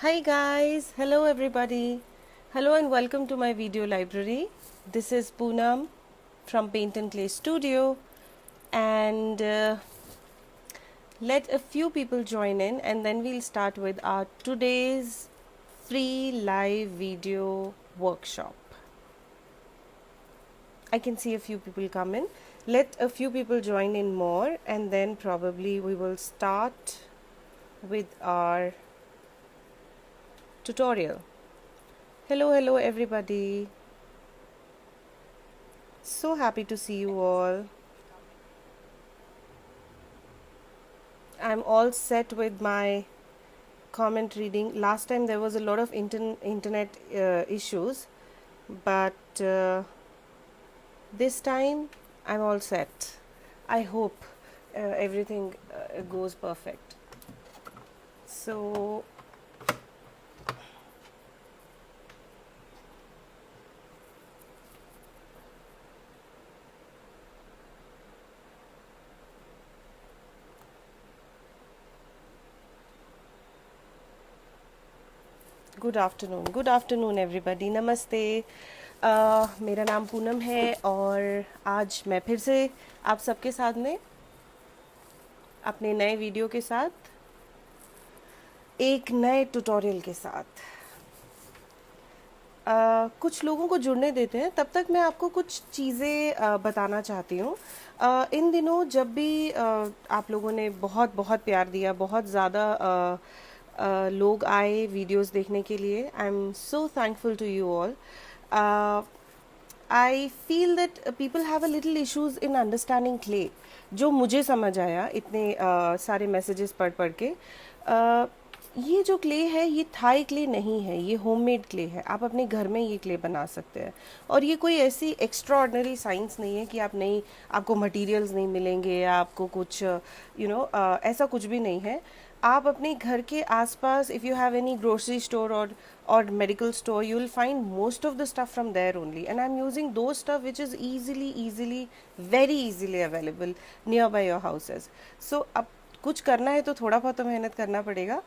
Hi guys, hello everybody. Hello and welcome to my video library. This is Poonam from Paint and Clay Studio, and let a few people join in, and then we'll start with our today's free live video workshop. I can see a few people come in. Let a few people join in more, and then probably we will start with our tutorial. Hello everybody. So happy to see you all. I'm all set with my comment reading. Last time there was a lot of internet issues, but this time I'm all set. I hope everything goes perfect. So, good afternoon everybody नमस्ते. मेरा नाम पूनम है और आज मैं फिर से आप सबके साथ में अपने नए वीडियो के साथ एक नए ट्यूटोरियल के साथ कुछ लोगों को जुड़ने देते हैं. तब तक मैं आपको कुछ चीज़ें बताना चाहती हूँ. इन दिनों जब भी आप लोगों ने बहुत बहुत प्यार दिया, बहुत ज़्यादा लोग आए वीडियोस देखने के लिए. I am so thankful to you all. I feel that people have a little issues in understanding clay. जो मुझे समझ आया इतने सारे मैसेजेस पढ़ के, ये जो क्ले है ये थाई क्ले नहीं है, ये होममेड क्ले है. आप अपने घर में ये क्ले बना सकते हैं. और ये कोई ऐसी एक्स्ट्राऑर्डिनरी साइंस नहीं है कि आपको मटेरियल्स नहीं मिलेंगे या आपको कुछ ऐसा कुछ भी नहीं है. आप अपने घर के आसपास, if you have any grocery store or medical store, you will find most of the stuff from there only, and I'm using those stuff which is very easily available nearby your houses. So अब कुछ करना है तो थोड़ा बहुत तो मेहनत करना पड़ेगा.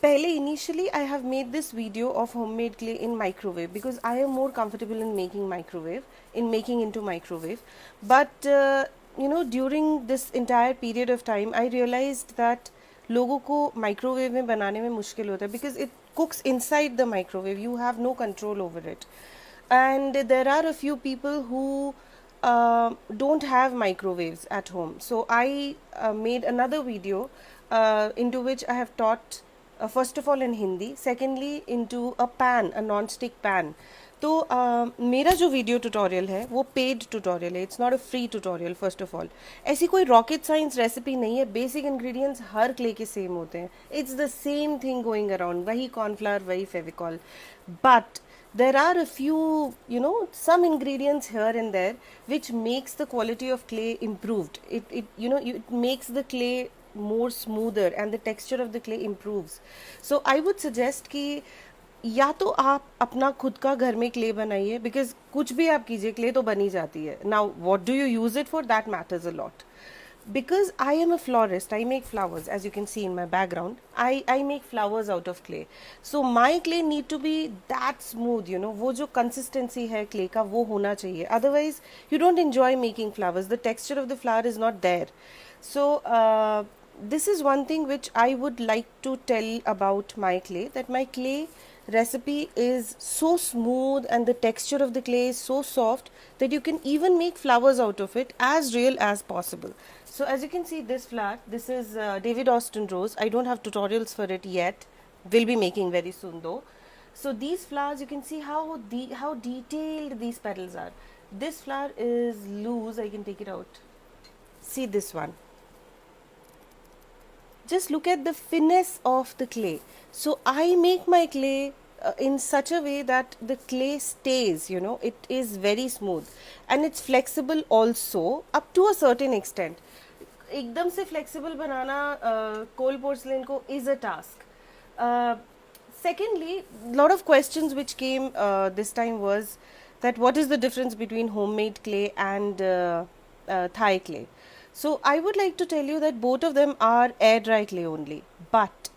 पहले initially I have made this video of homemade clay in microwave because I am more comfortable in making into microwave. But during this entire period of time I realized that लोगों को माइक्रोवेव में बनाने में मुश्किल होता है because it cooks inside the microwave. You have no control over it. And there are a few people who don't have microwaves at home. So I made another video into which I have taught first of all in Hindi, secondly into a non-stick pan. तो मेरा जो video tutorial है वो paid tutorial है. It's not a free tutorial. First of all ऐसी कोई rocket science recipe नहीं है. बेसिक इंग्रेडिएंट्स हर क्ले के सेम होते हैं. It's the same thing going around. वही कॉर्नफ्लावर, वही Fevicol. But there are a few some ingredients here and there which makes the quality of clay improved. It makes the clay more smoother and the texture of the clay improves. So I would suggest कि या तो आप अपना खुद का घर में clay बनाइए, बिकॉज कुछ भी आप कीजिए क्ले तो बनी जाती है. Now what do you use it for, that matters a lot. because I am a florist, I make flowers, as you can see in my background. I make flowers out of clay. So my clay need to be that smooth, वो जो consistency है clay का वो होना चाहिए. Otherwise you don't enjoy making flowers. The texture of the flower is not there. So this is one thing which I would like to tell about my clay, that my clay recipe is so smooth and the texture of the clay is so soft that you can even make flowers out of it as real as possible. So as you can see, this flower, this is David Austin rose. I don't have tutorials for it yet. Will be making very soon though. So these flowers, you can see how detailed these petals are. This flower is loose. I can take it out. See this one. Just look at the finesse of the clay. So I make my clay in such a way that the clay stays, it is very smooth and it's flexible also up to a certain extent. एकदम से flexible बनाना coal porcelain को is a task. Secondly, lot of questions which came this time was that what is the difference between homemade clay and Thai clay. So I would like to tell you that both of them are air dry clay only, but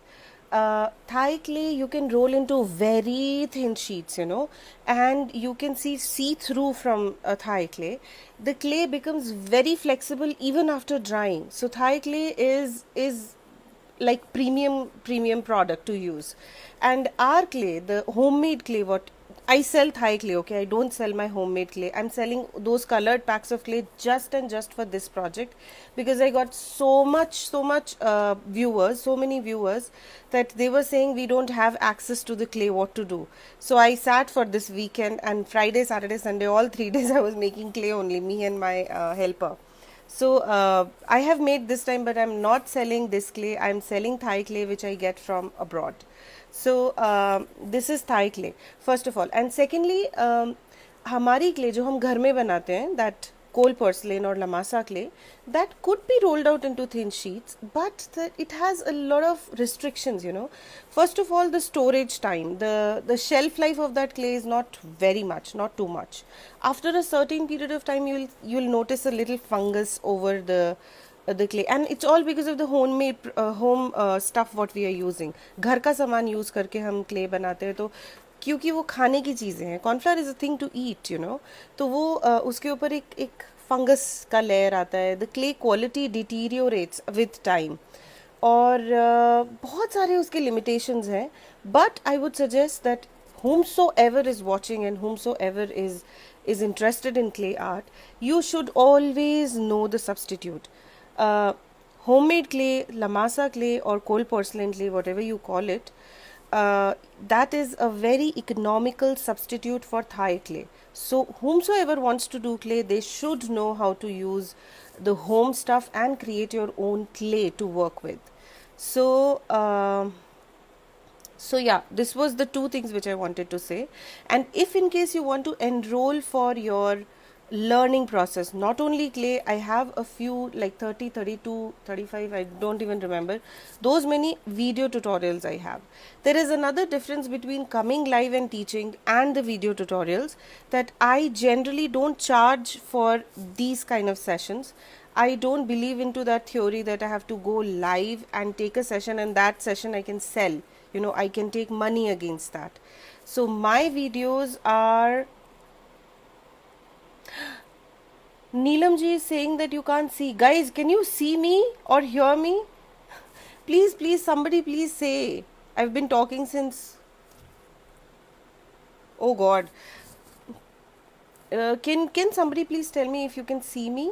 Thai clay you can roll into very thin sheets, you know, and you can see through from a Thai clay. The clay becomes very flexible even after drying. So Thai clay is like premium product to use. And our clay, the homemade clay, what I sell Thai clay, okay, I don't sell my homemade clay. I'm selling those colored packs of clay just for this project, because I got so much viewers, so many viewers, that they were saying we don't have access to the clay, what to do. So I sat for this weekend, and Friday, Saturday, Sunday, all 3 days I was making clay only, me and my helper. So I have made this time, but I'm not selling this clay. I'm selling Thai clay, which I get from abroad. So this is Thai clay, first of all. And secondly, हमारी clay जो हम घर में बनाते हैं, that coal porcelain or lamasa clay, that could be rolled out into thin sheets, but it has a lot of restrictions, you know. First of all, the storage time, the shelf life of that clay is not very much, not too much. After a certain period of time, you'll notice a little fungus over the clay, and it's all because of the homemade home stuff what we are using. घर का सामान use करके हम clay बनाते हैं, तो क्योंकि वो खाने की चीज़ें हैं, cornflour is a thing to eat, you know, तो वो उसके ऊपर एक फंगस का लेयर आता है. The clay quality deteriorates with time, और बहुत सारे उसके लिमिटेशंस हैं. But I would suggest that whomsoever is watching and whomsoever is interested in clay art, you should always know the substitute. Homemade clay, lamasa clay, or coal porcelain clay, whatever you call it, that is a very economical substitute for Thai clay. So whomsoever wants to do clay, they should know how to use the home stuff and create your own clay to work with. So so yeah, this was the two things which I wanted to say. And if in case you want to enroll for your learning process, not only clay, I have a few, like 30, 32, 35, I don't even remember, those many video tutorials I have. There is another difference between coming live and teaching and the video tutorials, that I generally don't charge for these kind of sessions. I don't believe into that theory that I have to go live and take a session, and that session I can sell, you know, I can take money against that. So my videos are, Neelam ji is saying that you can't see. Guys, can you see me or hear me? Please, somebody please say. I've been talking since, oh God. Can somebody please tell me if you can see me?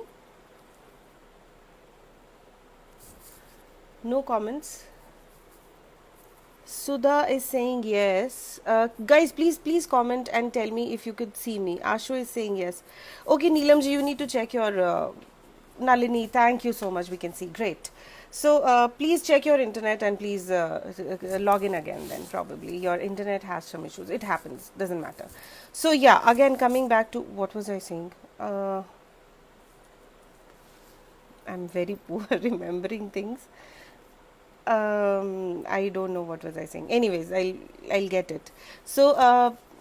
No comments. Sudha is saying yes. Guys, please comment and tell me if you could see me. Ashu is saying yes. Okay, Neelam ji, you need to check your Nalini, thank you so much. We can see. Great. So please check your internet and please log in again. Then probably your internet has some issues. It happens. Doesn't matter. So yeah, again coming back to what was I saying? I'm very poor remembering things. I don't know what was I saying. Anyways, I'll get it. So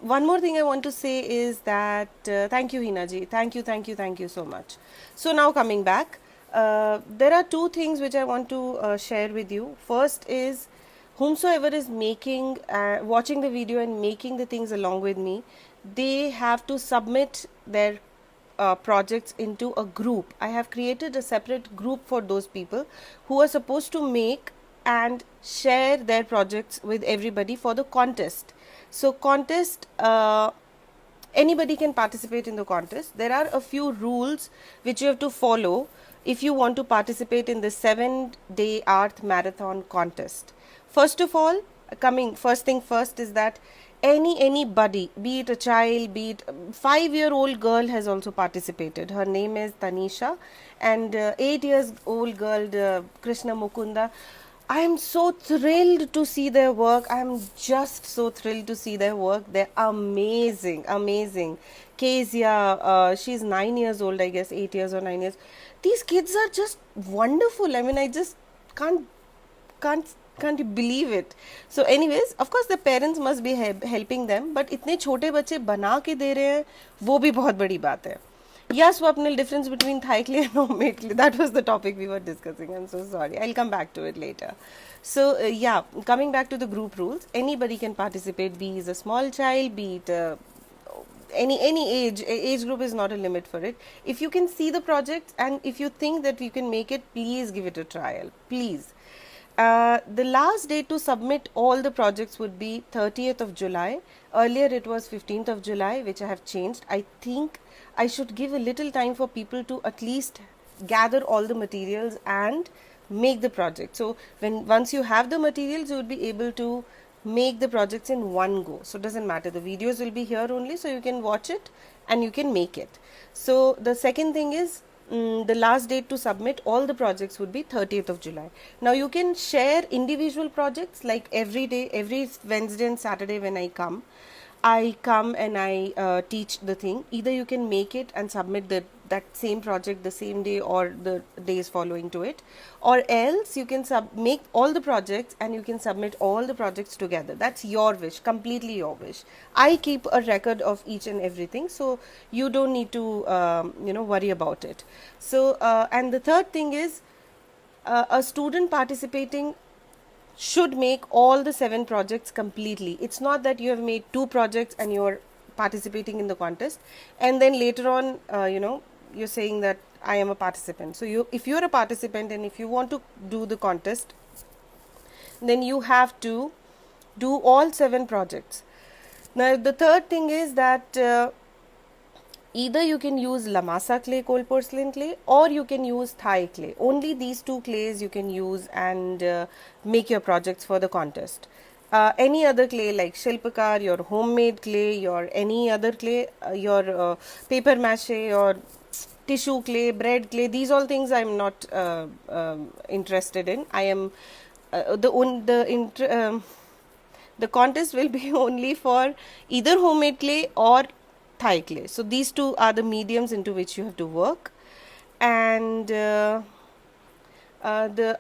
one more thing I want to say is that thank you, Hina ji. Thank you so much. So now coming back, there are two things which I want to share with you. First is, whomsoever is making, watching the video and making the things along with me, they have to submit their projects into a group. I have created a separate group for those people who are supposed to make and share their projects with everybody for the contest. So contest, anybody can participate in the contest. There are a few rules which you have to follow if you want to participate in the 7-day art marathon contest. First of all, first thing first is that anybody, be it a child, be it 5-year-old girl has also participated. Her name is Tanisha, and 8-year-old girl Krishna Mukunda. I am so thrilled to see their work. I am just so thrilled to see their work. They're amazing. Kezia, she's 9 years old, I guess, 8 years or 9 years. These kids are just wonderful. I mean, I just can't believe it. So anyways, of course the parents must be helping them, but इतने छोटे बच्चे बना के दे रहे हैं, वो भी बहुत बड़ी बात है. Yeah, Swapnil, difference between Thai clay and homemade clay. That was the topic we were discussing. I'm so sorry. I'll come back to it later. So, yeah, coming back to the group rules, anybody can participate, be it a small child, be it any age group is not a limit for it. If you can see the project and if you think that you can make it, please give it a trial, please. The last date to submit all the projects would be 30th of July. Earlier it was 15th of July, which I have changed. I think I should give a little time for people to at least gather all the materials and make the project. So when once you have the materials, you would be able to make the projects in one go. So it doesn't matter, the videos will be here only, so you can watch it and you can make it. So the second thing is, the last date to submit all the projects would be 30th of July. Now you can share individual projects, like every day, every Wednesday and Saturday when I come and I teach the thing. Either you can make it and submit that same project the same day or the days following to it, or else you can make all the projects and you can submit all the projects together. That's your wish, completely your wish. I keep a record of each and everything, so you don't need to worry about it. So and the third thing is, a student participating should make all the 7 projects completely. It's not that you have made 2 projects and you're participating in the contest and then later on you're saying that I am a participant. So if you're a participant and if you want to do the contest, then you have to do all 7 projects. Now the third thing is that either you can use Lamasa clay, cold porcelain clay, or you can use Thai clay. Only these 2 clays you can use and make your projects for the contest. Any other clay like Shilpakar, your homemade clay, your any other clay, your paper mache or tissue clay, bread clay, these all things I am not interested in. I am the contest will be only for either homemade clay or Thai clay. So these 2 are the mediums into which you have to work. And the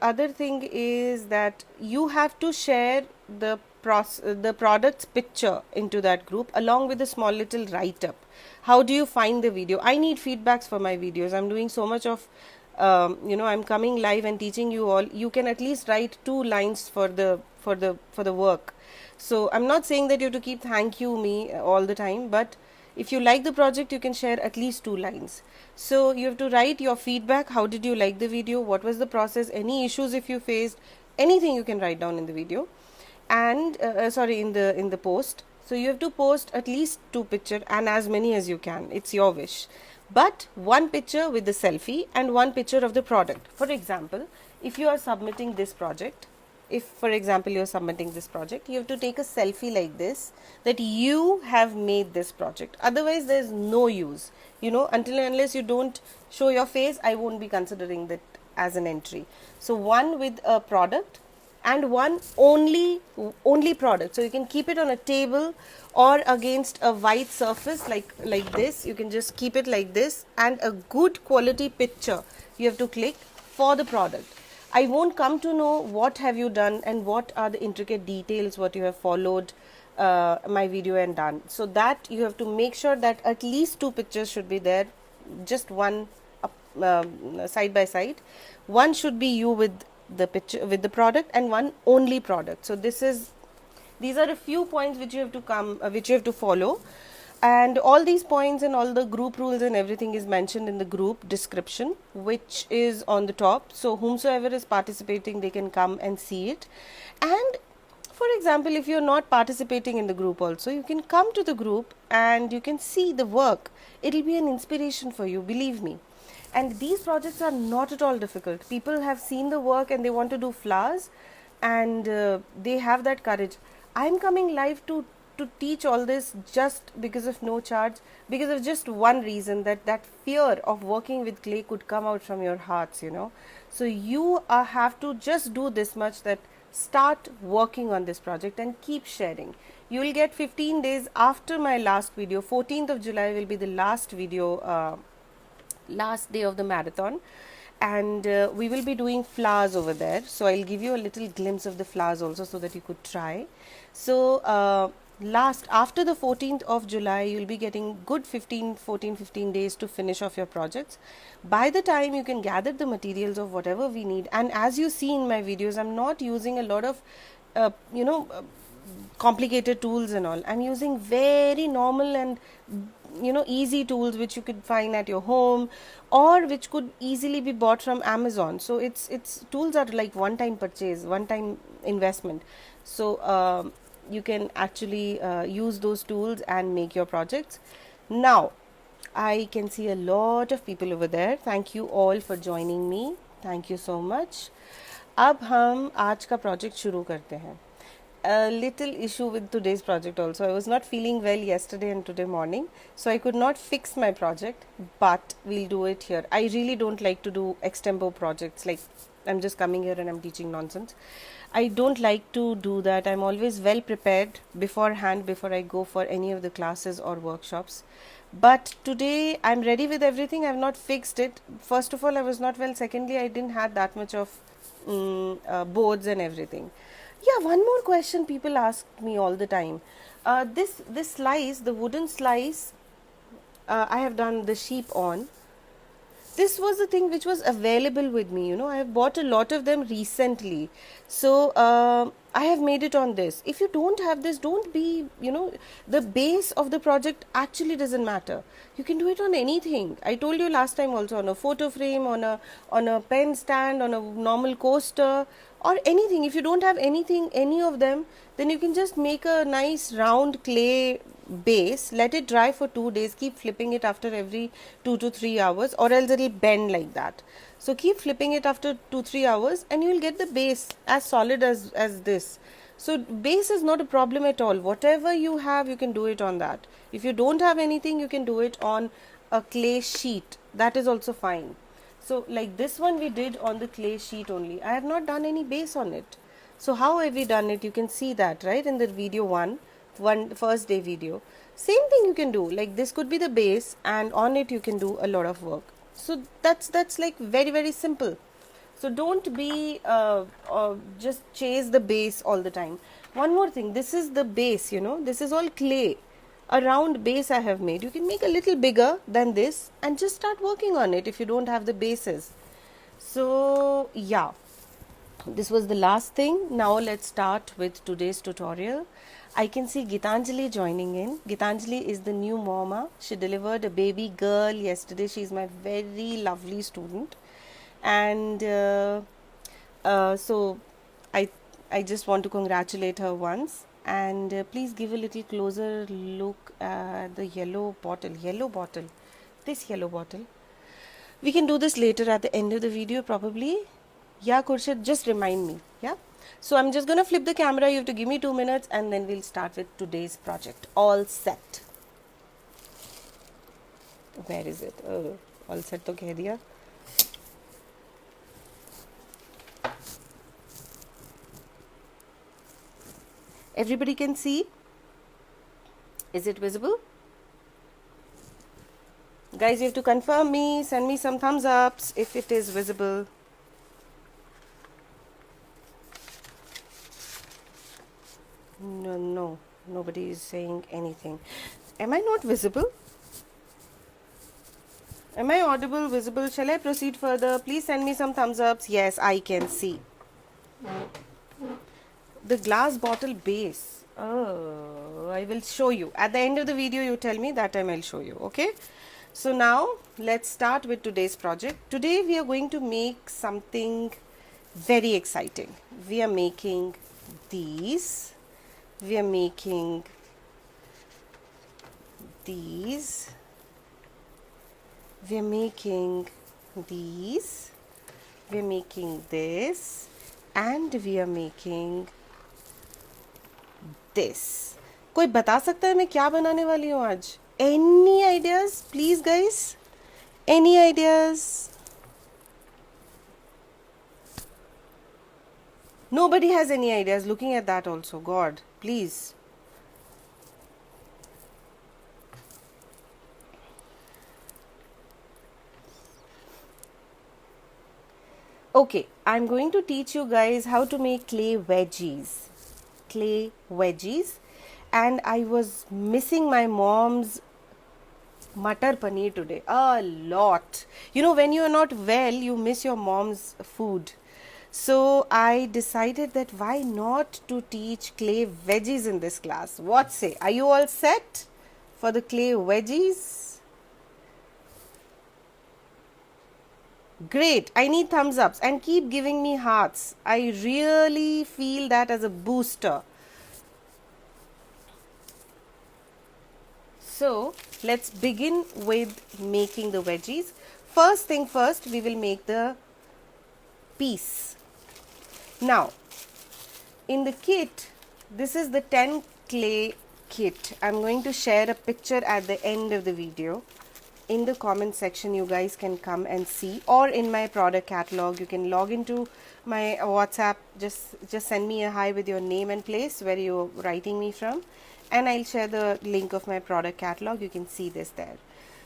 other thing is that you have to share the product's picture into that group along with a small little write-up. How do you find the video? I need feedbacks for my videos. I'm doing so much of I'm coming live and teaching you all. You can at least write 2 lines for the work. So I'm not saying that you have to keep thank you me all the time, but if you like the project, you can share at least 2 lines. So you have to write your feedback. How did you like the video? What was the process? Any issues if you faced? Anything you can write down in the video, and in the post. So you have to post at least 2 pictures and as many as you can. It's your wish. But 1 picture with the selfie and 1 picture of the product. For example, if you are submitting this project, if for example you are submitting this project, you have to take a selfie like this, that you have made this project. Otherwise there is no use, until and unless you don't show your face, I won't be considering that as an entry. So 1 with a product and 1 only product. So you can keep it on a table or against a white surface like this. You can just keep it like this, and a good quality picture you have to click for the product. I won't come to know what have you done and what are the intricate details what you have followed my video and done. So that you have to make sure that at least 2 pictures should be there, just 1 side by side. 1 should be you with the picture with the product and 1 only product. So these are a few points which you have to follow. And all these points and all the group rules and everything is mentioned in the group description, which is on the top. So whomsoever is participating, they can come and see it. And for example, if you're not participating in the group also, you can come to the group and you can see the work. It'll be an inspiration for you, believe me. And these projects are not at all difficult. People have seen the work and they want to do flowers, and they have that courage. I'm coming live to teach all this just because of no charge, because of just one reason, that fear of working with clay could come out from your hearts, So you have to just do this much, that start working on this project and keep sharing. You will get 15 days after my last video. 14th of July will be the last video, last day of the marathon, and we will be doing flowers over there. So I'll give you a little glimpse of the flowers also so that you could try. So last after the 14th of July, you'll be getting good 15 days to finish off your projects. By the time you can gather the materials of whatever we need, and as you see in my videos, I'm not using a lot of complicated tools and all. I'm using very normal and easy tools which you could find at your home, or which could easily be bought from Amazon. So it's tools are like one time purchase, one time investment. So you can actually use those tools and make your projects. Now I can see a lot of people over there. Thank you all for joining me. Thank you so much. अब हम आज का project शुरू करते हैं. A little issue with today's project also. I was not feeling well yesterday and today morning, so I could not fix my project, but we'll do it here. I really don't like to do extempo projects, like I'm just coming here and I'm teaching nonsense. I don't like to do that. I'm always well prepared beforehand before I go for any of the classes or workshops. But today I'm ready with everything. I've not fixed it. First of all, I was not well. Secondly, I didn't have that much of boards and everything. Yeah, one more question people ask me all the time. This slice, the wooden slice, I have done the sheep on. This was the thing which was available with me. I have bought a lot of them recently. So I have made it on this. If you don't have this, don't be, the base of the project actually doesn't matter. You can do it on anything. I told you last time also, on a photo frame, on a pen stand, on a normal coaster, or anything. If you don't have anything, any of them, then you can just make a nice round clay base, let it dry for 2 days, keep flipping it after every 2 to 3 hours, or else it'll bend like that. So keep flipping it after 2-3 hours and you will get the base as solid as this. So base is not a problem at all. Whatever you have, you can do it on that. If you don't have anything, you can do it on a clay sheet. That is also fine. So like this one we did on the clay sheet only. I have not done any base on it. So how have we done it? You can see that, right, in the video one first day video. Same thing you can do. Like this could be the base, and on it you can do a lot of work. So that's like very simple. So don't be just chase the base all the time. One more thing, this is the base, this is all clay. A round base I have made. You can make a little bigger than this and just start working on it if you don't have the bases. So yeah, this was the last thing. Now let's start with today's tutorial. I can see Gitanjali joining in. Gitanjali is the new mama. She delivered a baby girl yesterday. She is my very lovely student, and so I just want to congratulate her once. And please give a little closer look at the yellow bottle. This yellow bottle. We can do this later at the end of the video probably. Yeah, Khurshid, just remind me. Yeah. So I'm just going to flip the camera. You have to give me 2 minutes and then we'll start with today's project. All set. Where is it? Oh, all set to keh diya. Everybody can see? Is it visible? Guys, you have to confirm me. Send me some thumbs ups if it is visible. No, nobody is saying anything. Am I not visible? Am I audible, visible? Shall I proceed further? Please send me some thumbs ups. Yes, I can see. The glass bottle base. Oh, I will show you. At the end of the video, you tell me, that time I'll show you. Okay? So now, let's start with today's project. Today, we are going to make something very exciting. We are making these. We are making these. We are making these. We are making this. And we are making this. कोई बता सकता है मैं क्या बनाने वाली हूँ आज? Any ideas, please, guys? Any ideas? Nobody has any ideas. Looking at that also. God, please. Okay, I'm going to teach you guys how to make clay wedgies. Clay wedgies. and I was missing my mom's Matar paneer today a lot. You know, when you are not well, you miss your mom's food. So I decided that why not to teach clay veggies in this class? What say? Are you all set for the clay veggies? Great. I need thumbs ups and keep giving me hearts. I really feel that as a booster. So let's begin with making the veggies. First thing first, we will make the piece. Now, in the kit, this is the 10 clay kit. I'm going to share a picture at the end of the video. In the comment section, you guys can come and see, or in my product catalog, you can log into my WhatsApp. Just send me a hi with your name and place where you're writing me from, and I'll share the link of my product catalog. You can see this there.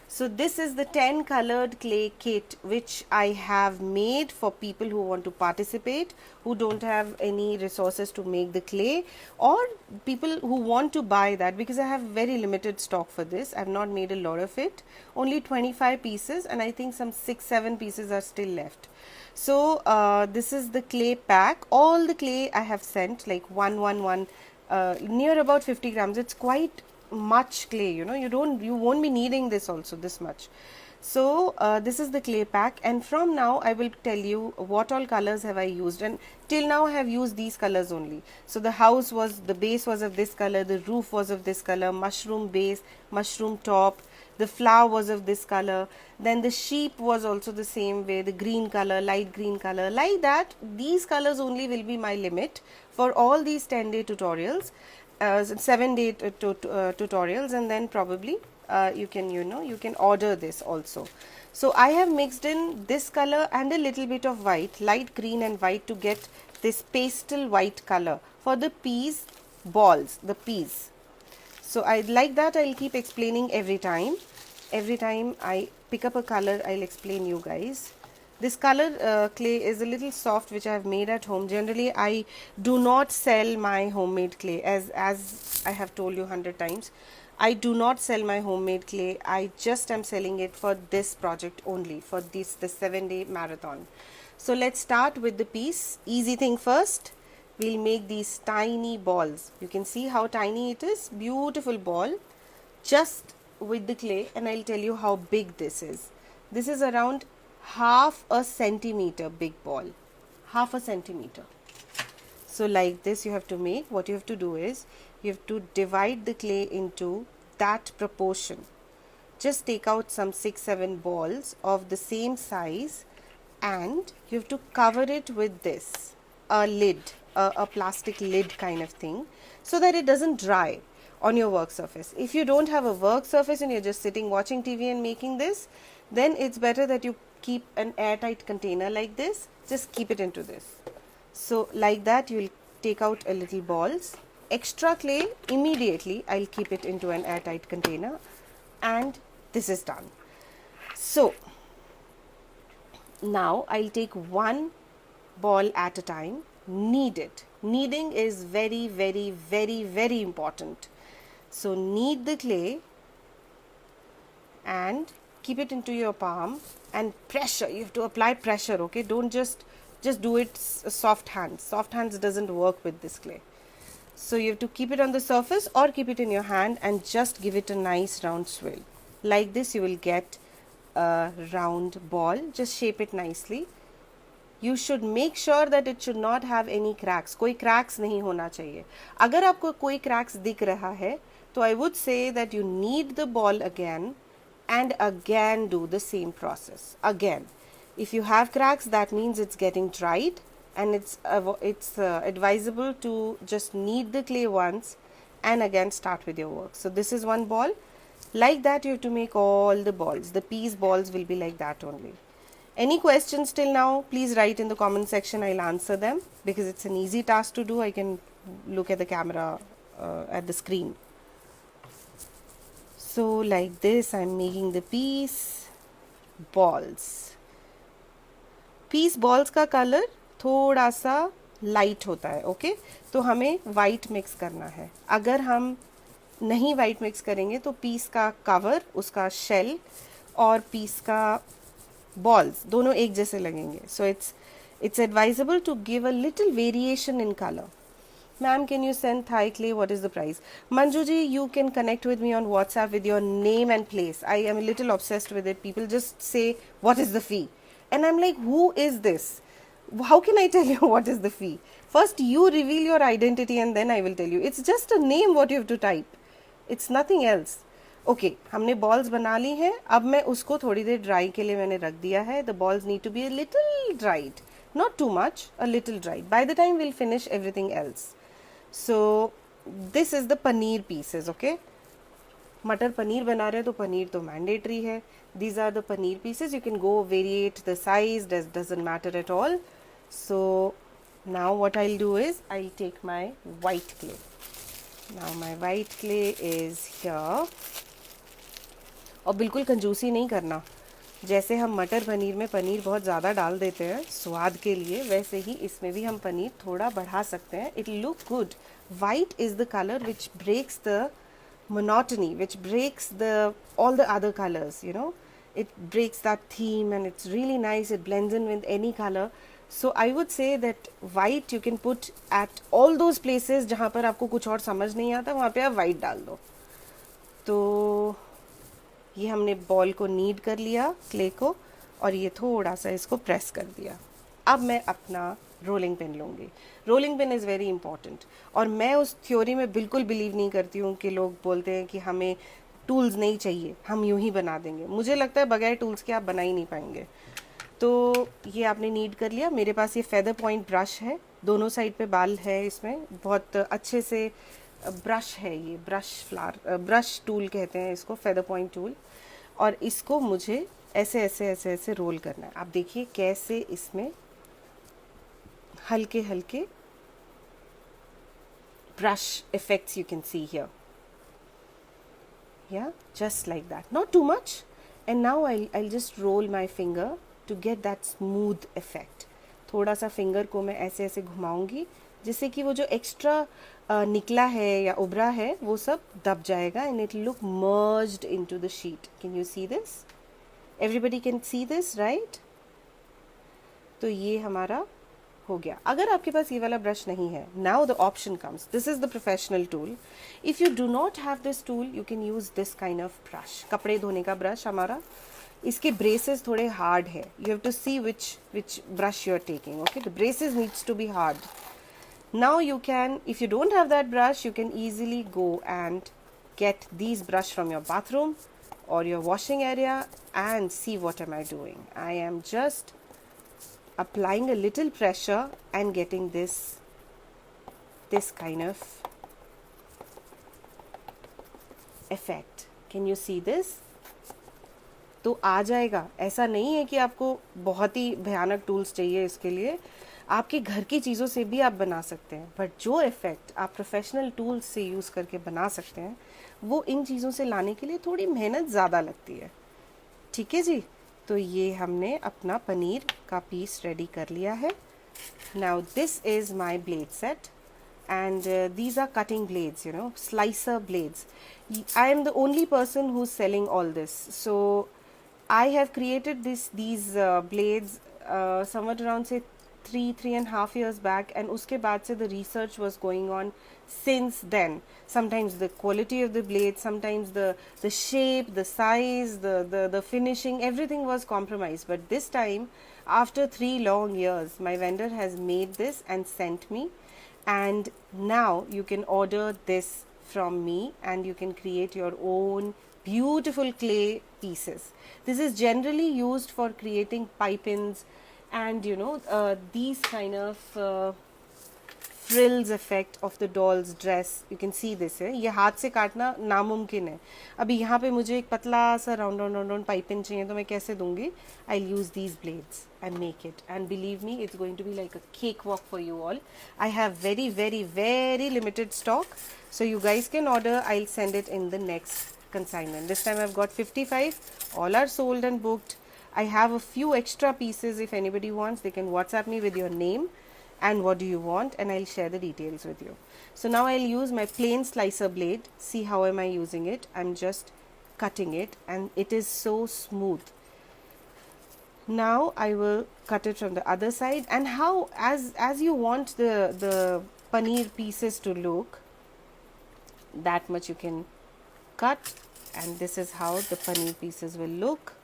So this is the 10 colored clay kit which I have made for people who want to participate, who don't have any resources to make the clay, or people who want to buy that, because I have very limited stock for this. I have not made a lot of it, only 25 pieces, and I think some 6-7 pieces are still left. So this is the clay pack. All the clay I have sent, like near about 50 grams. It's quite much clay, you know, you won't be needing this also this much. So this is the clay pack, and from now I will tell you what all colors have I used, and till now I have used these colors only. So the base was of this color, the roof was of this color, mushroom base, mushroom top, the flower was of this color, then the sheep was also the same way, the green color, light green color, like that. These colors only will be my limit for all these 10-day tutorials. 7-day tutorials, and then probably you can order this also. So I have mixed in this color and a little bit of white, light green and white, to get this pastel white color for the peas balls, the peas. So I like that. I'll keep explaining every time I pick up a color, I'll explain you guys. This color clay is a little soft, which I have made at home. Generally, I do not sell my homemade clay, as I have told you 100 times. I do not sell my homemade clay. I just am selling it for this project only, for the 7-day marathon. So let's start with the piece. Easy thing first. We'll make these tiny balls. You can see how tiny it is. Beautiful ball, just with the clay, and I'll tell you how big this is. This is around half a centimeter big ball, half a centimeter. So like this you have to make. What you have to do is you have to divide the clay into that proportion. Just take out some 6-7 balls of the same size, and you have to cover it with this, a lid, a plastic lid kind of thing, so that it doesn't dry on your work surface. If you don't have a work surface and you're just sitting watching TV and making this, then it's better that you keep an airtight container like this. Just keep it into this. So like that, you will take out a little balls. Extra clay, immediately I'll keep it into an airtight container, and this is done. So now I'll take one ball at a time. Knead it. Kneading is very, very, very, very important. So knead the clay and keep it into your palm, and pressure. You have to apply pressure, okay? Don't just do it soft hands. Soft hands doesn't work with this clay. So you have to keep it on the surface or keep it in your hand and just give it a nice round swirl. Like this you will get a round ball. Just shape it nicely. You should make sure that it should not have any cracks. कोई cracks नहीं होना चाहिए. अगर आपको कोई cracks दिख रहा है, तो I would say that you knead the ball again and again do the same process. Again, if you have cracks, that means it's getting dried, and it's advisable to just knead the clay once and again start with your work. So this is one ball. Like that you have to make all the balls. The peas balls will be like that only. Any questions till now, please write in the comment section. I'll answer them because it's an easy task to do. I can look at the camera at the screen. So like this I'm making the peas balls. Peas balls का colour थोड़ा सा light होता है, okay? तो हमें white mix करना है. अगर हम नहीं वाइट मिक्स करेंगे तो पीस का कवर, उसका शेल और पीस का बॉल्स दोनों एक जैसे लगेंगे. सो it's advisable to give a little variation in color. Ma'am, can you send Thai clay? What is the price? Manjuji, you can connect with me on WhatsApp with your name and place. I am a little obsessed with it. People just say, what is the fee? And I'm like, who is this? How can I tell you what is the fee? First, you reveal your identity and then I will tell you. It's just a name what you have to type. It's nothing else. Okay हमने balls बना ली हैं. अब मैं उसको थोड़ी देर dry के लिए मैंने रख दिया है. The balls need to be a little dried, not too much, a little dried. By the time we'll finish everything else. So this is the paneer pieces, okay? मटर पनीर बना रहे हैं तो पनीर तो मैंडेटरी है. These are the paneer pieces. You can go variate the size, doesn't matter at all. So now what I'll do is I'll take my white clay. Now my white clay is here. और बिल्कुल कंजूसी नहीं करना. जैसे हम मटर पनीर में पनीर बहुत ज़्यादा डाल देते हैं स्वाद के लिए, वैसे ही इसमें भी हम पनीर थोड़ा बढ़ा सकते हैं. It look good. White is the colour which breaks the monotony, which breaks all the other colors, you know. It breaks that theme and it's really nice. It blends in with any color. So I would say that white you can put at all those places जहाँ पर आपको कुछ और समझ नहीं आता, वहाँ पे आप white डाल दो. तो ये हमने बॉल को नीड कर लिया क्ले को और ये थोड़ा सा इसको प्रेस कर दिया. अब मैं अपना रोलिंग पिन लूँगी. Rolling pin is very important. और मैं उस थ्योरी में बिल्कुल बिलीव नहीं करती हूँ कि लोग बोलते हैं कि हमें टूल्स नहीं चाहिए, हम यूं ही बना देंगे. मुझे लगता है बगैर टूल्स के आप बना ही नहीं पाएंगे. तो ये आपने नीड कर लिया. मेरे पास ये फेदर पॉइंट ब्रश है, दोनों साइड पे बाल है इसमें, बहुत अच्छे से ब्रश है ये. ब्रश टूल कहते हैं इसको, फेदर पॉइंट टूल. और इसको मुझे ऐसे ऐसे ऐसे ऐसे रोल करना है. आप देखिए कैसे इसमें हल्के हल्के brush effects you can see here. Yeah, just like that, not too much. And now I'll just roll my finger to get that smooth effect. थोड़ा सा फिंगर को मैं ऐसे ऐसे घुमाऊंगी जिससे कि वो जो एक्स्ट्रा निकला है या उभरा है वो सब दब जाएगा. and it look merged into the sheet. Can you see this? Everybody can see this, right? तो ये हमारा हो गया. अगर आपके पास ये वाला ब्रश नहीं है, now the option comes. This is the professional tool. If you do not have this tool you can use this kind of brush. कपड़े धोने का ब्रश हमारा. इसके ब्रेसेस थोड़े हार्ड है. You have to see which brush you are taking. Okay, the braces needs to be hard. Now you can, if you don't have that brush, you can easily go and get these brush from your bathroom or your washing area and see what am I doing. I am just applying a little pressure and getting this kind of effect. Can you see this? तो आ जाएगा. ऐसा नहीं है कि आपको बहुत ही भयानक tools चाहिए इसके लिए. आपके घर की चीज़ों से भी आप बना सकते हैं, बट जो इफ़ेक्ट आप प्रोफेशनल टूल्स से यूज़ करके बना सकते हैं वो इन चीज़ों से लाने के लिए थोड़ी मेहनत ज़्यादा लगती है. ठीक है जी. तो ये हमने अपना पनीर का पीस रेडी कर लिया है. Now this is my blade set and these are cutting blades, you know, slicer blades. I am the only person who's selling all this, so I have created these blades somewhat around say 3.5 years back, and uske baad se the research was going on since then. Sometimes the quality of the blade, sometimes the shape, the size, the finishing, everything was compromised. But this time, after 3 long years, my vendor has made this and sent me. And now you can order this from me and you can create your own beautiful clay pieces. This is generally used for creating pipe-ins and you know these kind of frills effect of the doll's dress. You can see this है. ये हाथ से काटना नामुमकिन है. अभी यहाँ पे मुझे एक पतला सा राउंड पाइपिंग चाहिए तो मैं कैसे दूंगी? I'll use these blades and make it, and believe me, it's going to be like a cakewalk for you all. I have very very limited stock, so you guys can order. I'll send it in the next consignment. This time I've got 55. All are sold and booked. I have a few extra pieces. If anybody wants, they can WhatsApp me with your name and what do you want, and I'll share the details with you. So now I'll use my plain slicer blade. See how am I using it? I'm just cutting it and it is so smooth. Now I will cut it from the other side, and how as you want the paneer pieces to look, that much you can cut, and this is how the paneer pieces will look.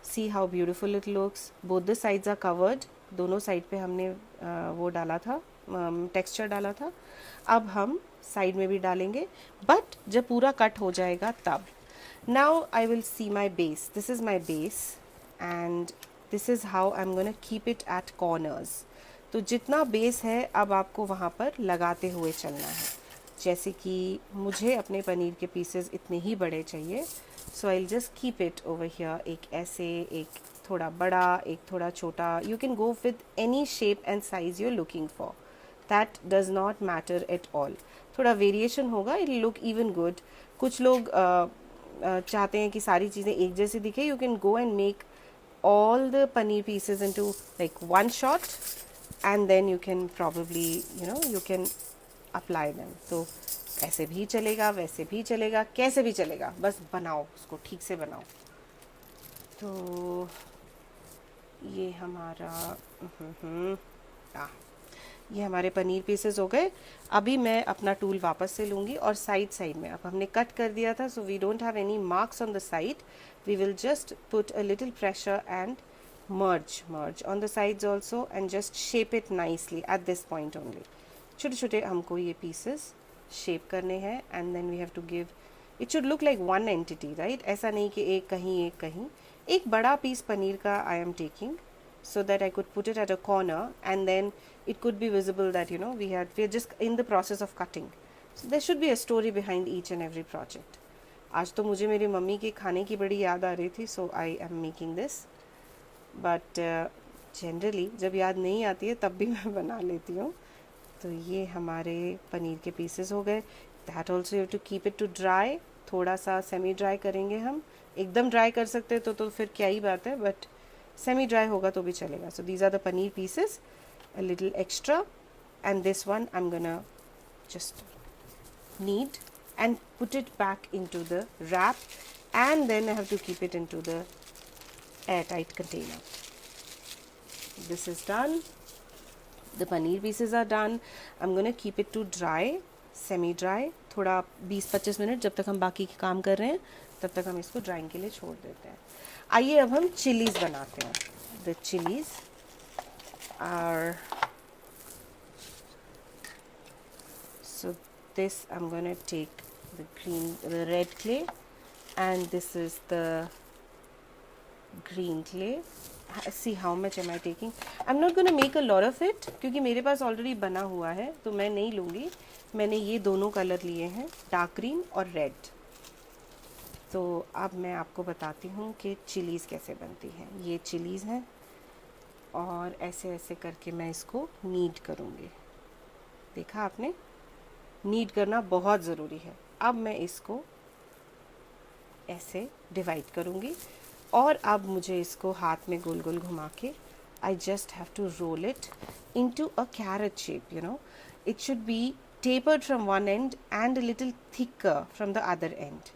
See how beautiful it looks. Both the sides are covered. दोनों side पे हमने वो डाला था, texture डाला था. अब हम साइड में भी डालेंगे, बट जब पूरा कट हो जाएगा तब. Now I will see my base. This is my base and this is how I am gonna keep it at corners. तो जितना बेस है अब आपको वहाँ पर लगाते हुए चलना है. जैसे कि मुझे अपने पनीर के पीसेस इतने ही बड़े चाहिए, so I will just keep it over here. एक ऐसे, एक थोड़ा बड़ा, एक थोड़ा छोटा. You can go with any shape and size you are looking for. That does not matter at all. थोड़ा वेरिएशन होगा, इट लुक इवन गुड. कुछ लोग चाहते हैं कि सारी चीज़ें एक जैसी दिखे. You can go and make all the paneer pieces into like one shot, and then you can probably you can apply them. तो ऐसे भी चलेगा, वैसे भी चलेगा, कैसे भी चलेगा, बस बनाओ उसको, ठीक से बनाओ. तो ये हमारा ये हमारे पनीर पीसेस हो गए. अभी मैं अपना टूल वापस से लूँगी और साइड साइड में, अब हमने कट कर दिया था, so we don't have any marks on the side. We will just put a little pressure and merge on the sides also, and just shape it nicely at this point only. छोटे छोटे हमको ये pieces shape करने हैं, and then we have to give, it should look like one entity, right? ऐसा नहीं कि एक कहीं. एक बड़ा piece पनीर का I am taking, so that I could put it at a corner, and then it could be visible that we are just in the process of cutting. So there should be a story behind each and every project. आज तो मुझे मेरी mummy के खाने की बड़ी याद आ रही थी, so I am making this. But generally जब याद नहीं आती है तब भी मैं बना लेती हूँ. तो ये हमारे पनीर के पीसेस हो गए. That also you have to keep it to dry. थोड़ा सा सेमी ड्राई करेंगे हम. एकदम ड्राई कर सकते हैं तो फिर क्या ही बात है, बट सेमी ड्राई होगा तो भी चलेगा. So these are the paneer pieces, a little extra, and this one I am gonna just knead and put it back into the wrap, and then I have to keep it into the airtight container. This is done. The paneer pieces are done. I'm going to keep it to dry, semi dry. थोड़ा 20-25 minute जब तक हम बाकी के काम कर रहे हैं तब तक हम इसको ड्राइंग के लिए छोड़ देते हैं. आइए अब हम चिलीज बनाते हैं. The chilies are, so this I'm going to take the red clay, and this is the green clay. See how much am I taking. I'm not going to make a lot of it क्योंकि मेरे पास already बना हुआ है, तो मैं नहीं लूँगी. मैंने ये दोनों कलर लिए हैं, डार्क ग्रीन और रेड. तो अब मैं आपको बताती हूँ कि चिलीज़ कैसे बनती हैं. ये चिलीज़ हैं, और ऐसे ऐसे करके मैं इसको नीड करूँगी. देखा आपने, नीड करना बहुत ज़रूरी है. अब मैं इसको ऐसे डिवाइड करूँगी, और अब मुझे इसको हाथ में गोल गोल घुमा के I just have to roll it into a carrot shape. It should be tapered from one end and a little thicker from the other end.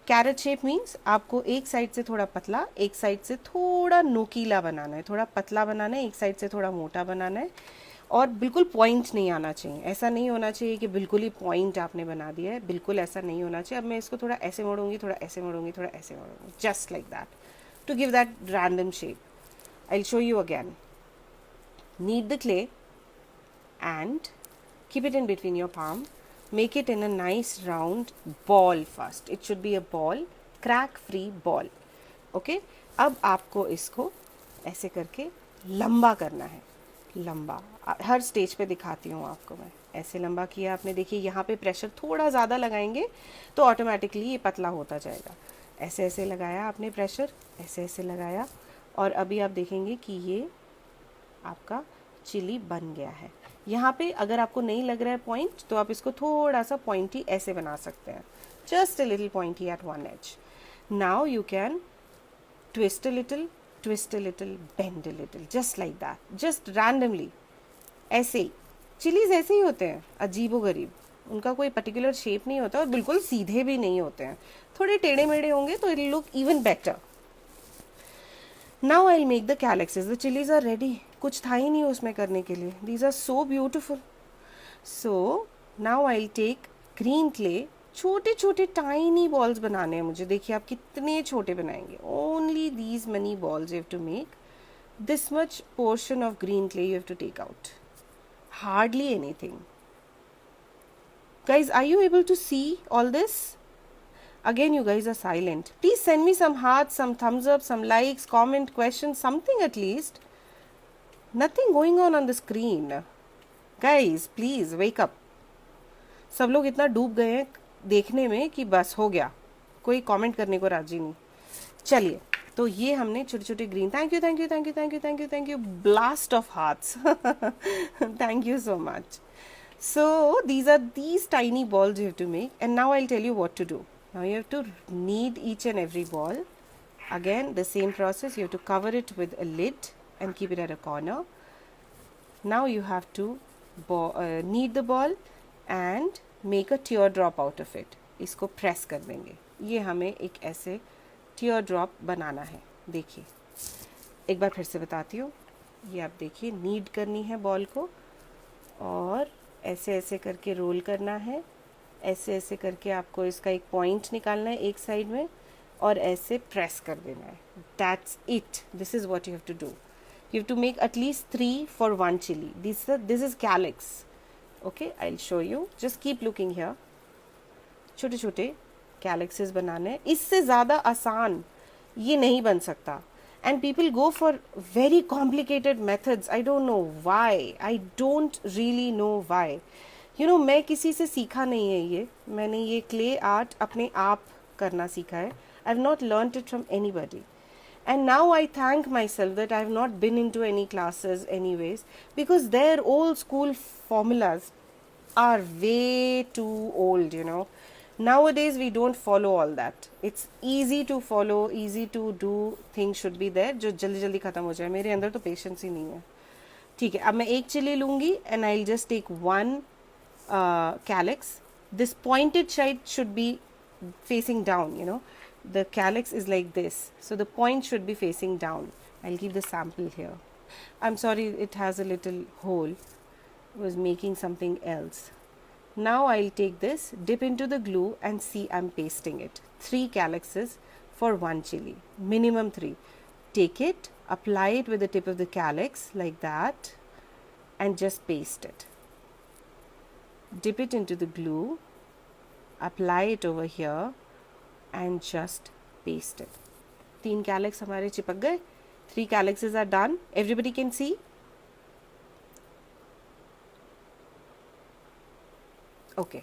Carrot shape means आपको एक साइड से थोड़ा पतला, एक साइड से थोड़ा नोकीला बनाना है. थोड़ा पतला बनाना है, एक साइड से थोड़ा मोटा बनाना है, और बिल्कुल पॉइंट नहीं आना चाहिए. ऐसा नहीं होना चाहिए कि बिल्कुल ही पॉइंट आपने बना दिया है, बिल्कुल ऐसा नहीं होना चाहिए. अब मैं इसको थोड़ा ऐसे मोड़ूंगी, थोड़ा ऐसे मोड़ूंगी, थोड़ा ऐसे मोड़ूंगी, just like that, to give that random shape. I'll show you again. Knead the clay and keep it in between your palm. Make it in a nice round ball first. It should be a ball, crack free ball. Okay? अब आपको इसको ऐसे करके लंबा करना है. लंबा हर stage पे दिखाती हूँ आपको मैं. ऐसे लंबा किया आपने, देखिए यहाँ पे प्रेशर थोड़ा ज़्यादा लगाएंगे तो ऑटोमेटिकली ये पतला होता जाएगा. ऐसे ऐसे लगाया आपने प्रेशर, ऐसे ऐसे लगाया, और अभी आप देखेंगे कि ये आपका चिली बन गया है. यहाँ पे अगर आपको नहीं लग रहा है पॉइंट, तो आप इसको थोड़ा सा पॉइंटी ऐसे बना सकते हैं. Just a little pointy at one edge. Now you can twist a little, bend a little, just like that, just randomly. ऐसे ही चिलीज ऐसे ही होते हैं, अजीबोगरीब, उनका कोई पर्टिकुलर शेप नहीं होता और बिल्कुल सीधे भी नहीं होते हैं, थोड़े टेढ़े मेढ़े होंगे तो it look even better. Now I make the calyxes. The chillies are ready. कुछ था ही नहीं उसमें करने के लिए. These are so beautiful. So now I take green clay. छोटे छोटे टाइनी बॉल्स बनाने हैं मुझे. देखिए आप कितने छोटे बनाएंगे. Only these money balls you have to make. This much portion of green clay you have to take out. Hardly anything. Guys, are you able to see all this? Again, you guys are silent. Please send me some hearts, some thumbs up, some likes, comment, questions, something at least. Nothing going on the screen. Guys, please wake up. सब लोग इतना डूब गए हैं देखने में कि बस हो गया, कोई कमेंट करने को राजी नहीं. चलिए, तो ये हमने छोटे छोटे green. Thank you thank you thank you thank you thank you thank you. Blast of hearts. Thank you so much. So these are these tiny balls you have to make, and now I'll tell you what to do. Now you have to knead each and every ball. Again the same process. You have to cover it with a lid and keep it at a corner. Now you have to knead the ball and make a teardrop out of it. इसको press कर देंगे. ये हमें एक ऐसे teardrop बनाना है. देखिए एक बार फिर से बताती हूँ. ये आप देखिए, नीड करनी है बॉल को और ऐसे ऐसे करके रोल करना है. ऐसे ऐसे करके आपको इसका एक पॉइंट निकालना है एक साइड में और ऐसे प्रेस कर देना है. That's it. This is what you have to do. You have to make at least 3 for 1 chili. This is calyx. Okay, I will show you. Just keep looking here. छोटे छोटे कैलिक्सेस बनाने हैं. इससे ज़्यादा आसान ये नहीं बन सकता. And people go for very complicated methods. I don't know why. I don't really know why. You know, मैं किसी से सीखा नहीं है ये. मैंने ये clay art अपने आप करना सीखा है. I've not learnt it from anybody. And now I thank myself that I've not been into any classes anyways, because their old school formulas are way too old, you know. Nowadays we don't follow all that. It's easy to follow, easy to do. Things should be there जो जल्दी जल्दी ख़त्म हो जाए. मेरे अंदर तो patience ही नहीं है. ठीक है, अब मैं एक चिली लूँगी and I'll just take one calyx. This pointed side should be facing down, you know. The calyx is like this, so the point should be facing down. I'll give the sample here. I'm sorry, it has a little hole. I was making something else. Now I'll take this, dip into the glue and see I'm pasting it. 3 calyxes for 1 chili. Minimum 3. Take it, apply it with the tip of the calyx like that and just paste it. Dip it into the glue, apply it over here and just paste it. 3 calyx हमारे चिपक गए. 3 calyxes are done. Everybody can see? Okay,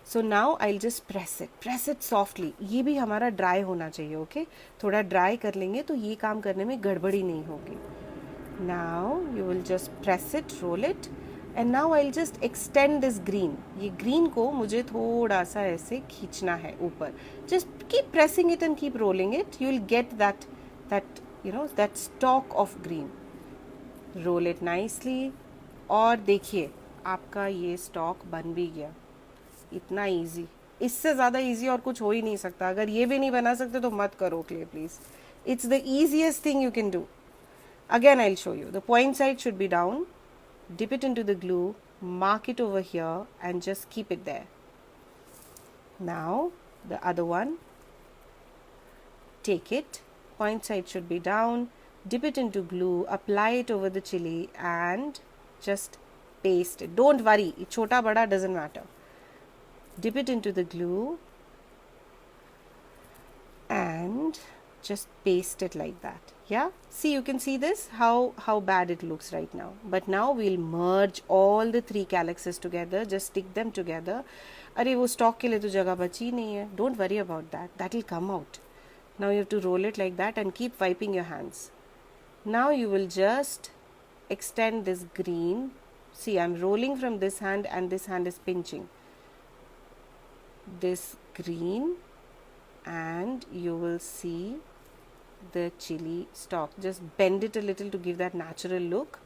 so now I just press it softly. ये भी हमारा dry होना चाहिए. Okay, थोड़ा dry कर लेंगे तो ये काम करने में गड़बड़ी नहीं होगी. Now you will just press it, roll it and now I just extend this green. ये ग्रीन को मुझे थोड़ा सा ऐसे खींचना है ऊपर. Just keep pressing it and keep rolling it. You will get that you know that stalk of green. Roll it nicely और देखिए आपका ये स्टॉक बन भी गया. इतना इजी, इससे ज़्यादा इजी और कुछ हो ही नहीं सकता. अगर ये भी नहीं बना सकते तो मत करो clay please. It's the easiest thing you can do. Again I will show you. The point side should be down. Dip it into the glue, mark it over here and just keep it there. Now the other one, take it, point side should be down, dip it into glue, apply it over the chili and just paste it. Don't worry, chota bada doesn't matter. Dip it into the glue and just paste it like that. Yeah, see, you can see this how bad it looks right now. But now we'll merge all the 3 calyxes together. Just stick them together. अरे वो stock के लिए तो जगह बची नहीं है. Don't worry about that. That will come out. Now you have to roll it like that and keep wiping your hands. Now you will just extend this green. See, I'm rolling from this hand and this hand is pinching this green and you will see the chili stalk. Just bend it a little to give that natural look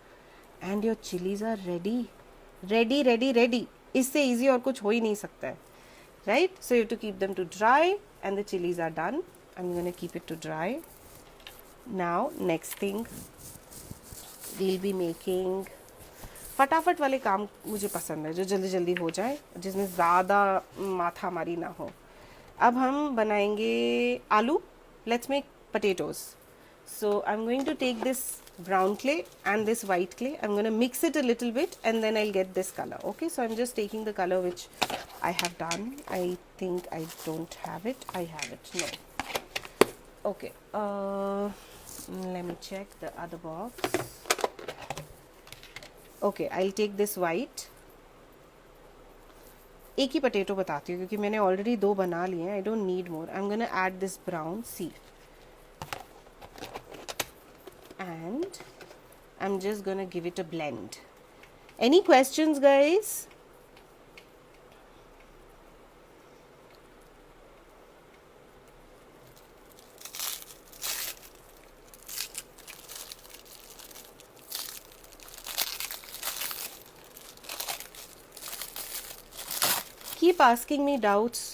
and your chillies are ready, ready ready ready. इससे easy और कुछ हो ही नहीं सकता है, right? So you to keep them to dry and the chillies are done. I am gonna keep it to dry. Now next thing will be making. फटाफट वाले काम मुझे पसंद है, जो जल्दी जल्दी हो जाए, जिसमें ज़्यादा माथा मारी ना हो. अब हम बनाएंगे आलू. Let's make potatoes. So I'm going to take this brown clay and this white clay. I'm going to mix it a little bit and then I'll get this color. Okay, so I'm just taking the color which I have done. I think I don't have it. I have it. No. Okay. Let me check the other box. Okay, I'll take this white. एक ही potato बताती हूँ क्योंकि मैंने already दो बना लिए हैं. I don't need more. I'm going to add this brown. See. And I'm just gonna give it a blend. Any questions, guys? Keep asking me doubts.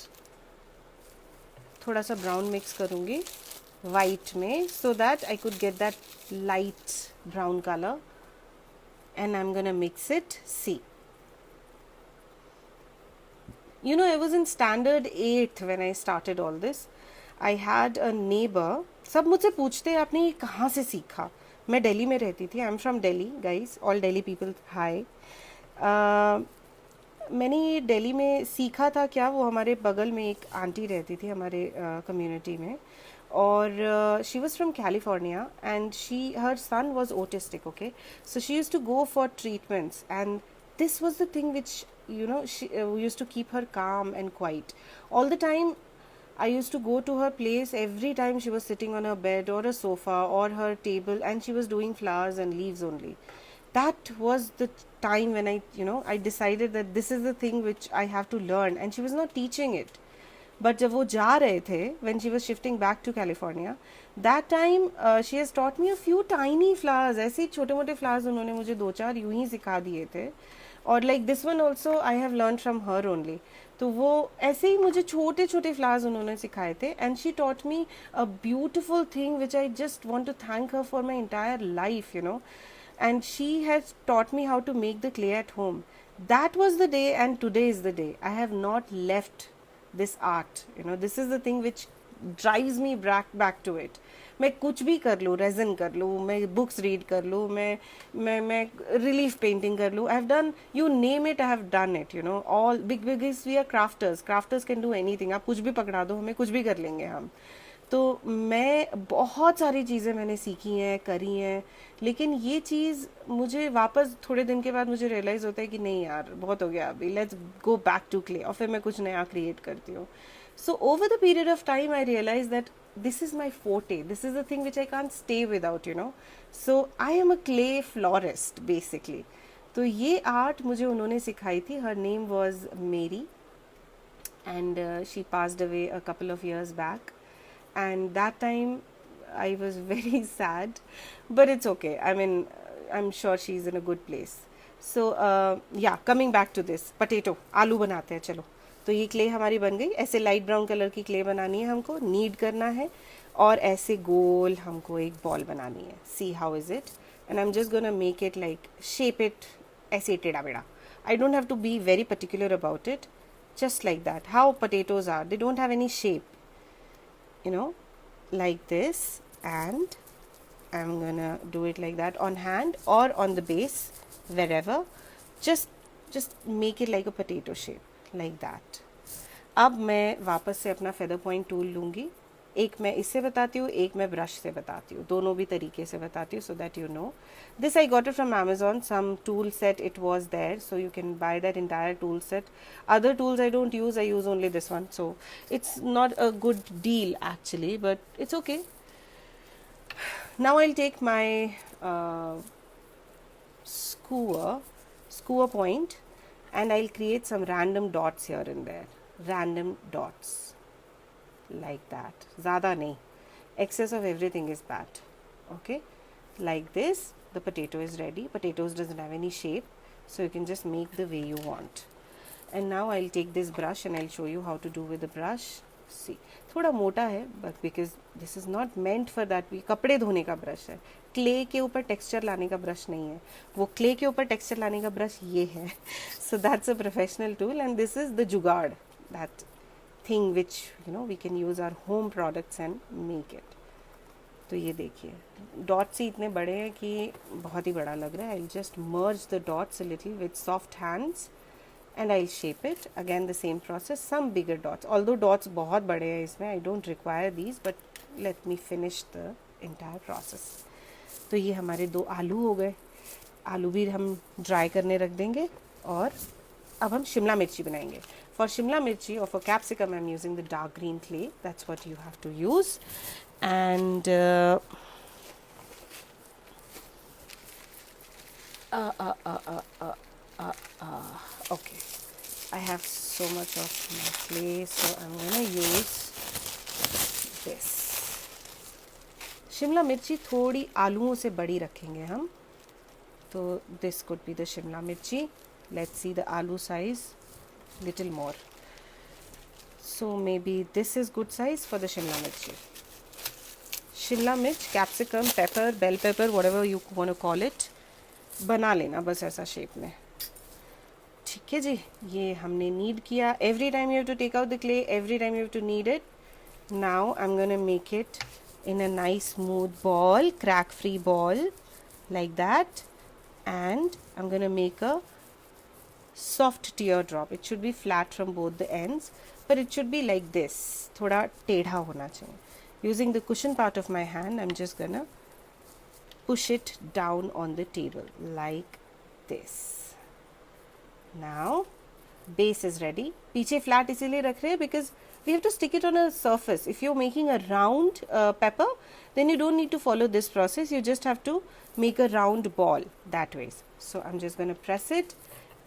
थोड़ा सा ब्राउन मिक्स करूँगी वाइट में so that I could get that light brown color and I'm gonna mix it. See, you know, I was in standard 8th when I started all this. I had a neighbor. सब मुझसे पूछते हैं आपने ये कहाँ से सीखा. मैं दिल्ली में रहती थी. I'm from Delhi, guys. All Delhi people, hi. मैंने ये दिल्ली में सीखा था क्या, वो हमारे बगल में एक आंटी रहती थी हमारे कम्युनिटी में, और she was from California and her son was autistic. Okay, so she use to go for treatments and this was the thing which, you know, she used to keep her calm and quiet all the time. I used to go to her place every time she was sitting on her bed or a sofa or her table and she was doing flowers and leaves only. That was the time when I decided that this is the thing which I have to learn, and she was not teaching it. But जब वो जा रहे थे, when she was shifting back to California, that time she has taught me a few tiny flowers. ऐसे छोटे मोटे flowers उन्होंने मुझे दो चार यूं ही सिखा दिए थे. और like this one also I have learned from her only. तो वो ऐसे ही मुझे छोटे छोटे flowers उन्होंने सिखाए थे, and she taught me a beautiful thing which I just want to thank her for my entire life, you know. And she has taught me how to make the clay at home. That was the day, and today is the day. I have not left this art, you know. This is the thing which drives me back to it. मैं कुछ भी कर लूँ, raisin कर लूँ, मैं books read कर लूँ, मैं रिलीफ पेंटिंग कर लूँ. I have done, you name it, I have done it, you know. All because we are crafters can do anything. आप कुछ भी पकड़ा दो हमें, कुछ भी कर लेंगे हम. तो मैं बहुत सारी चीज़ें मैंने सीखी हैं, करी हैं, लेकिन ये चीज़ मुझे वापस थोड़े दिन के बाद मुझे रियलाइज़ होता है कि नहीं यार, बहुत हो गया अभी, let's go back to clay, और फिर मैं कुछ नया क्रिएट करती हूँ. So over the period of time I realise that this is my forte. This is the thing which I can't stay without, you know. So I am a clay florist basically. तो ये art मुझे उन्होंने सिखाई थी. Her name was Mary and she passed away a couple of years back, and that time I was very sad, but it's okay. I mean, I'm sure she's in a good place. So yeah, coming back to this potato, आलू बनाते हैं. चलो, तो ये clay हमारी बन गई. ऐसे लाइट ब्राउन कलर की क्ले बनानी है हमको, नीड करना है, और ऐसे गोल हमको एक बॉल बनानी है. See how is it, and I am just gonna make it like shape it ऐसे टेढ़ा बेड़ा. I don't have to be very particular about it, just like that. How potatoes are, they don't have any shape, you know, like this. And I'm gonna do it like that on hand or on the base, wherever. Just make it like a potato shape, like that. अब मैं वापस से अपना feather point tool लूँगी. एक मैं इससे बताती हूँ, एक मैं ब्रश से बताती हूँ, दोनों भी तरीके से बताती हूँ, so that you know. This I got it from Amazon, some tool set it was there, so you can buy that entire tool set. Other tools I don't use, I use only this one, so it's not a good deal actually, but it's okay. Now I'll take my skewer point, and I'll create some random dots here and there. Random dots. Like that. ज़्यादा नहीं. Excess of everything is bad. Okay? Like this. the potato is ready. Potatoes doesn't have any shape, so you can just make the way you want. And now I'll take this brush and I'll show you how to do with the brush. See, थोड़ा मोटा है, but because this is not meant for that. भी कपड़े धोने का brush है, clay के ऊपर टेक्सचर लाने का ब्रश नहीं है. वो क्ले के ऊपर टेक्सचर लाने का ब्रश ये है. So that's a professional tool, and this is the जुगाड़, that thing which we can use our home products and make it. तो ये देखिए डॉट्स ही इतने बड़े हैं कि बहुत ही बड़ा लग रहा है. I'll just merge the dots a little with soft hands and I'll shape it. Again the same process, some bigger dots. Although dots बहुत बड़े हैं इसमें, I don't require these, but let me finish the entire process. तो ये हमारे 2 आलू हो गए. आलू भी हम ड्राई करने रख देंगे. और अब हम शिमला मिर्ची बनाएंगे. For shimla mirchi or for capsicum, I'm using the dark green clay. That's what you have to use. And okay, I have so much of my clay, so I'm gonna use this. Shimla मिर्ची थोड़ी आलूओं से बड़ी रखेंगे हम. तो this could be the Shimla मिर्ची. Let's see the aloo size. Little more, so maybe this is good size for the shimla mirchi. Shimla mirch, capsicum, pepper, bell pepper, whatever you want to call it, बना लेना बस ऐसा shape में. ठीक है जी, ये हमने नीड किया. Every time you have to take out the clay, every time you have to knead it. Now I'm gonna make it in a nice smooth ball, crack free ball like that, and I'm gonna make a soft teardrop. It should be flat from both the ends, but it should be like this. थोड़ा टेढ़ा होना चाहिए. Using the cushion part of my hand, I'm just gonna push it down on the table like this. Now base is ready. पीछे flat इसीलिए रख रहे हैं because we have to stick it on a surface. If you're making a round pepper, then you don't need to follow this process. You just have to make a round ball that way. So I'm just gonna press it.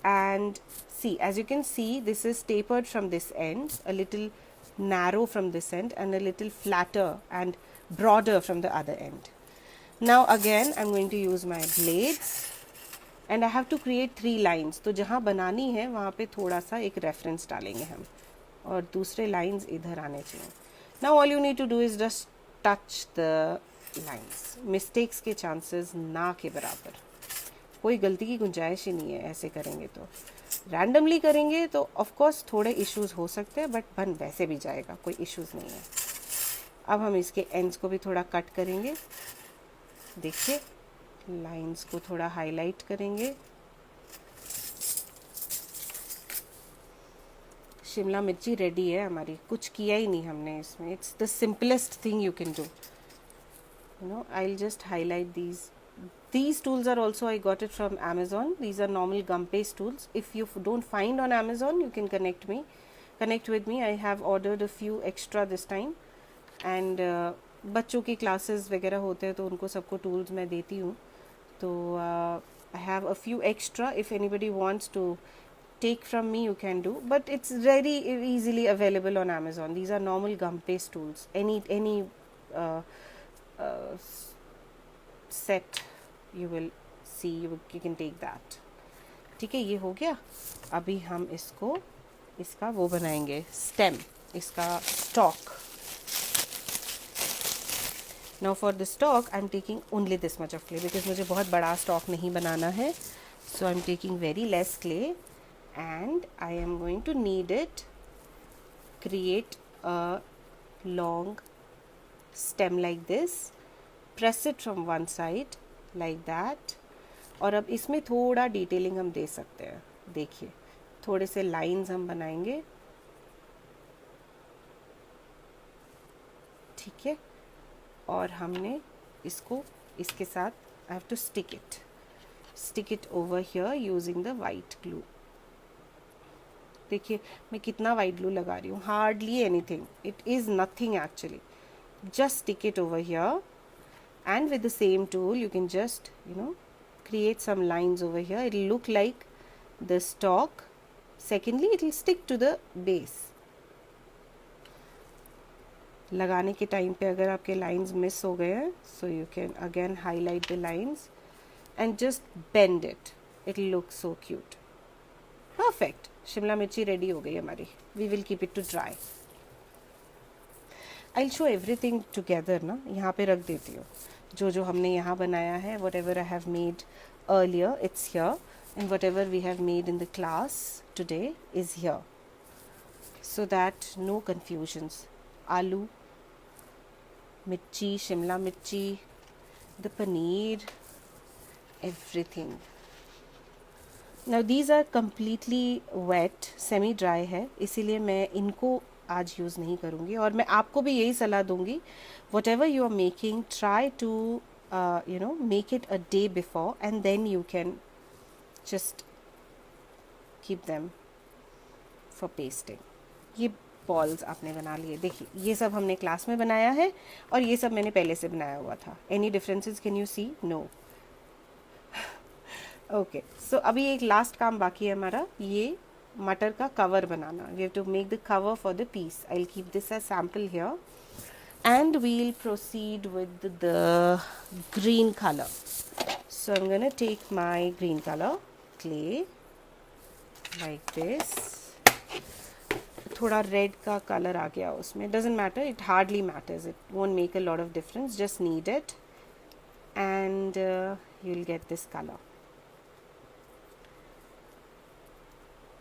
And see, as you can see, this is tapered from this end, a little narrow from this end, and a little flatter and broader from the other end. Now again I'm going to use my blades and I have to create 3 lines. तो जहाँ बनानी है वहाँ पे थोड़ा सा एक reference डालेंगे हम और दूसरे lines इधर आने चाहिए. Now all you need to do is just touch the lines. Mistakes के chances ना के बराबर. कोई गलती की गुंजाइश ही नहीं है. ऐसे करेंगे तो रैंडमली करेंगे तो ऑफ कोर्स थोड़े इश्यूज हो सकते हैं, बट बन वैसे भी जाएगा, कोई इश्यूज नहीं है. अब हम इसके एंड्स को भी थोड़ा कट करेंगे. देखिए लाइंस को थोड़ा हाईलाइट करेंगे. शिमला मिर्ची रेडी है हमारी. कुछ किया ही नहीं हमने इसमें. It's the simplest thing you can do. I will just highlight these. These tools are also, I got it from Amazon. These are normal gum paste tools. If you don't find on Amazon, you can connect with me. I have ordered a few extra this time. And बच्चों की classes वगैरह होते हैं तो उनको सबको tools मैं देती हूँ. तो I have a few extra. If anybody wants to take from me, you can do. But it's very easily available on Amazon. These are normal gum paste tools. Any set you will see, you can take that. ठीक है, ये हो गया. अभी हम इसका वो बनाएंगे स्टेम, इसका stock. Now for the stalk I'm taking only this much of clay because मुझे बहुत बड़ा स्टॉक नहीं बनाना है. So I'm taking very less clay and I am going to knead it, create a long stem like this, press it from one side like that. और अब इसमें थोड़ा detailing हम दे सकते हैं. देखिए थोड़े से लाइंस हम बनाएंगे. ठीक है, और हमने इसको इसके साथ I have to stick it over here using the white glue. देखिए मैं कितना white glue लगा रही हूँ. hardly anything. It is nothing actually. Just stick it over here. And with the same tool you can just create some lines over here. It will look like the stalk. Secondly, it will stick to the base. लगाने के time पे अगर आपके lines miss हो गए हैं, so you can again highlight the lines and just bend it. It'll look so cute. Perfect. Shimla मिर्ची ready हो गई हमारी. We will keep it to dry. I'll show everything together ना. यहाँ पे रख देती हूँ. जो हमने यहाँ बनाया है, whatever I have made earlier, it's here, and whatever we have made in the class today is here, so that no confusions. Aloo, mirchi, shimla mirchi, the paneer, everything. Now these are completely wet, semi dry है, इसीलिए मैं इनको आज use नहीं करूँगी. और मैं आपको भी यही सलाह दूँगी, whatever you are making, try to make it a day before, and then you can just keep them for pasting. ये बॉल्स आपने बना लिए. देखिए ये सब हमने क्लास में बनाया है और ये सब मैंने पहले से बनाया हुआ था. Any differences can you see? No. Okay, so अभी एक लास्ट काम बाकी है हमारा, ये मटर का कवर बनाना. We have to make the cover for the piece. I will keep this as sample here and we'll proceed with the green color. So I'm going to take my green color clay like this. थोड़ा red का color आ गया उसमें. Doesn't matter, it hardly matters, it won't make a lot of difference, just knead it and you'll get this color.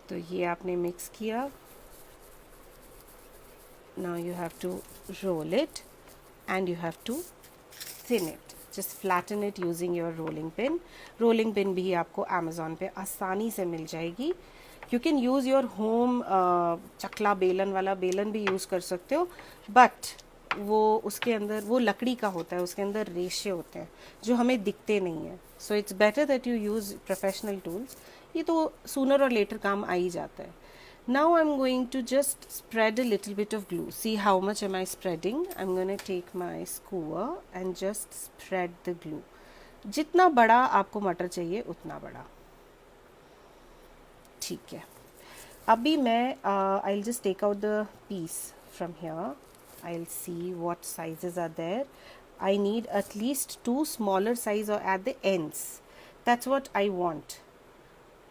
तो ये आपने mix किया. Now you have to roll it and you have to thin it. Just flatten it using your rolling pin. Rolling pin भी आपको Amazon पे आसानी से मिल जाएगी. You can use your home चकला बेलन वाला बेलन भी यूज़ कर सकते हो, but वो उसके अंदर वो लकड़ी का होता है, उसके अंदर रेशे होते हैं जो हमें दिखते नहीं हैं. So it's better that you use professional tools. ये तो sooner or later काम आ ही जाता है. Now I'm going to just spread a little bit of glue. See how much am I spreading? I'm going to take my skewer and just spread the glue. जितना बड़ा आपको मटर चाहिए उतना बड़ा. ठीक है. अभी मैं I'll just take out the piece from here. I'll see what sizes are there. I need at least 2 smaller size or at the ends. That's what I want.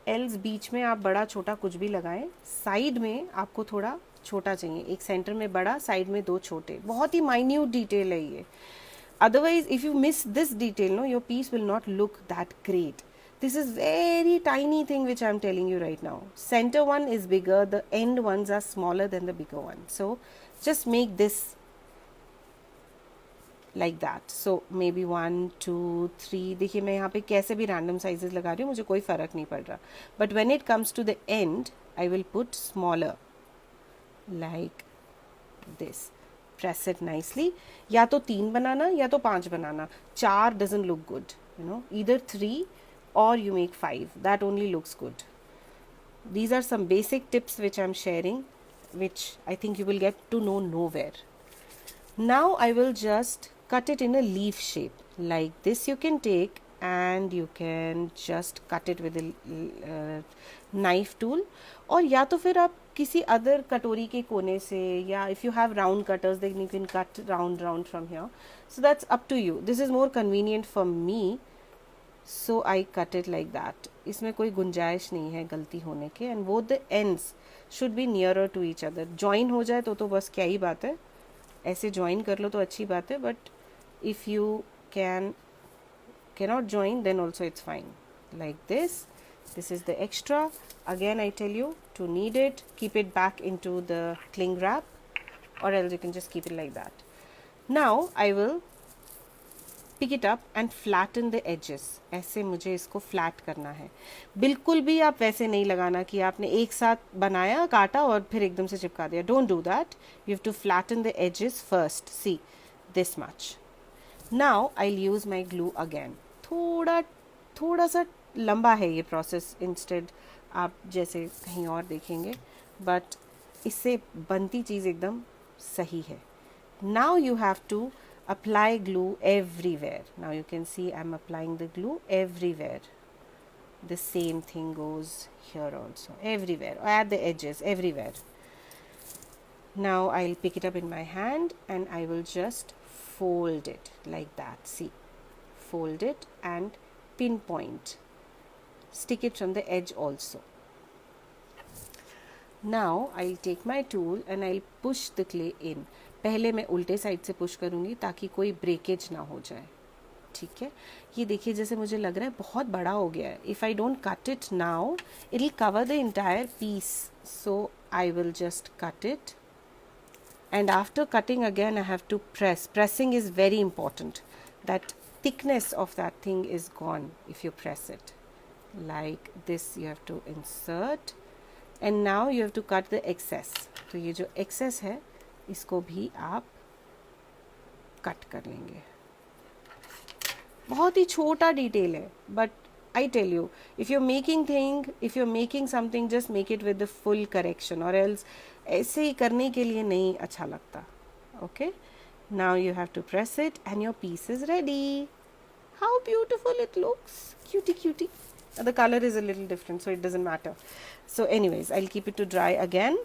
Else बीच में आप बड़ा छोटा कुछ भी लगाएं. साइड में आपको थोड़ा छोटा चाहिए. एक सेंटर में बड़ा, साइड में 2 छोटे. बहुत ही माइन्यूट डिटेल है ये. Otherwise if you miss this detail, no, your piece will not look that great. This is very tiny thing which I am telling you right now. Centre one is bigger, the end ones are smaller than the bigger one. So just make this like that. So maybe 1 2 3. देखिए मैं यहाँ पे कैसे भी random sizes लगा रही हूँ, मुझे कोई फ़र्क नहीं पड़ रहा. But when it comes to the end, I will put smaller like this. Press it nicely. या तो 3 बनाना या तो 5 बनाना. 4 doesn't look good. Either 3 or you make 5. That only looks good. These are some basic tips which I'm sharing, which I think you will get to know nowhere. Now I will just cut it in a leaf shape like this. You can take and you can just cut it with a knife tool, और या तो फिर आप किसी other कटोरी के कोने से, या if you have round cutters then you can cut round from here. So that's up to you. This is more convenient for me, so I cut it like that. इसमें कोई गुंजाइश नहीं है गलती होने के. And both the ends should be nearer to each other. Join हो जाए तो बस क्या ही बात है, ऐसे ज्वाइन कर लो तो अच्छी बात है. But if you cannot join, then also it's fine. Like this. This is the extra. Again I tell you to knead it, keep it back into the cling wrap, or else you can just keep it like that. Now I will pick it up and flatten the edges. ऐसे मुझे इसको flat करना है. बिल्कुल भी आप वैसे नहीं लगाना कि आपने एक साथ बनाया, काटा और फिर एकदम से चिपका दिया. Don't do that. You have to flatten the edges first. See, this much. Now I'll use my glue again. थोड़ा सा लंबा है ये प्रोसेस, इंस्टेड आप जैसे कहीं और देखेंगे, बट इससे बनती चीज़ एकदम सही है. Now you have to apply glue everywhere. Now you can see I'm applying the glue everywhere. The same thing goes here also, everywhere, at the edges, everywhere. Now I'll pick it up in my hand and I will just fold it like that. See, fold it and pinpoint. Stick it from the edge also. Now I'll take my tool and I'll push the clay in. पहले मैं उल्टे side से push करूँगी ताकि कोई breakage ना हो जाए. ठीक है, ये देखिए जैसे मुझे लग रहा है बहुत बड़ा हो गया है. If I don't cut it now it will cover the entire piece, so I will just cut it. And after cutting again I have to press. Pressing is very important. That thickness of that thing is gone if you press it. Like this you have to insert. And now you have to cut the excess. तो ये जो excess है इसको भी आप cut कर लेंगे. बहुत ही छोटा डिटेल है, but I tell you, if you're making something, just make it with the full correction, or else ऐसे ही करने के लिए नहीं अच्छा लगता. Okay, now you have to press it and your piece is ready. How beautiful it looks. Cutie cutie. The color is a little different, so it doesn't matter. So anyways, I'll keep it to dry again.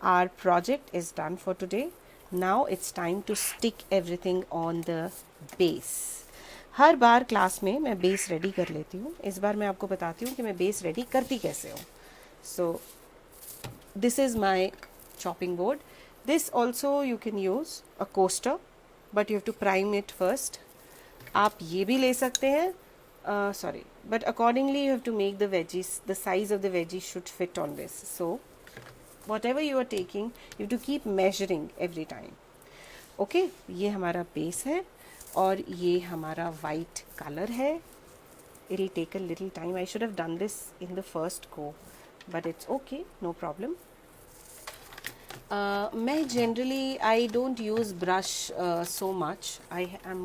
Our project is done for today. Now it's time to stick everything on the base. Her bar class में मैं base ready कर लेती हूँ. इस बार मैं आपको बताती हूँ कि मैं बेस रेडी करती कैसे हूँ. So this is my chopping board. This also you can use a coaster, but you have to prime it first. आप ये भी ले सकते हैं. Sorry, but accordingly you have to make the veggies. The size of the veggies should fit on this. So whatever you are taking, you have to keep measuring every time. Okay, ये हमारा base है और ये हमारा white colour है. It'll take a little time. I should have done this in the first go, but it's okay, no problem. मैं generally I don't use brush so much. I'm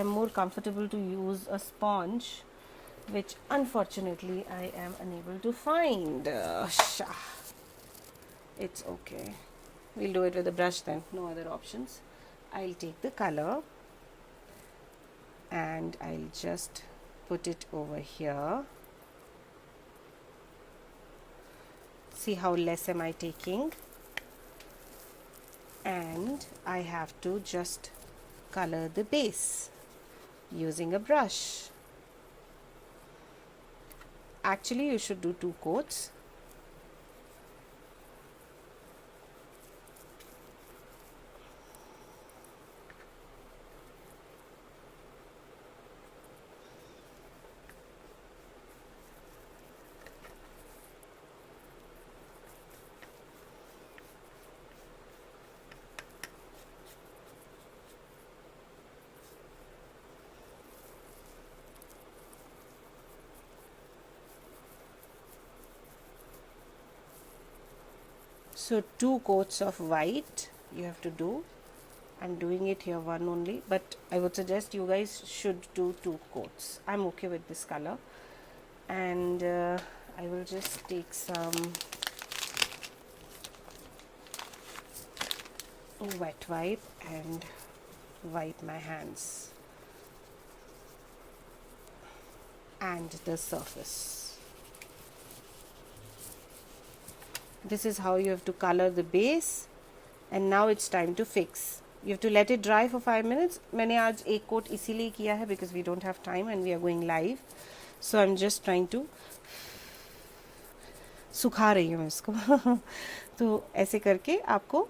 more comfortable to use a sponge, which unfortunately I am unable to find. It's okay. We'll do it with a brush then. No other options. I'll take the color and I'll just put it over here. See how less am I taking, and I have to just color the base using a brush. Actually you should do 2 coats. So 2 coats of white you have to do. I'm doing it here one only, but I would suggest you guys should do 2 coats. I'm okay with this color, and I will just take some wet wipe and wipe my hands and the surface. This is how you have to color the base, and now it's time to fix. You have to let it dry for 5 minutes. मैंने आज एक coat इसीलिए किया है because we don't have time and we are going live. So I'm just trying to सुखा रही हूँ इसको. तो ऐसे करके आपको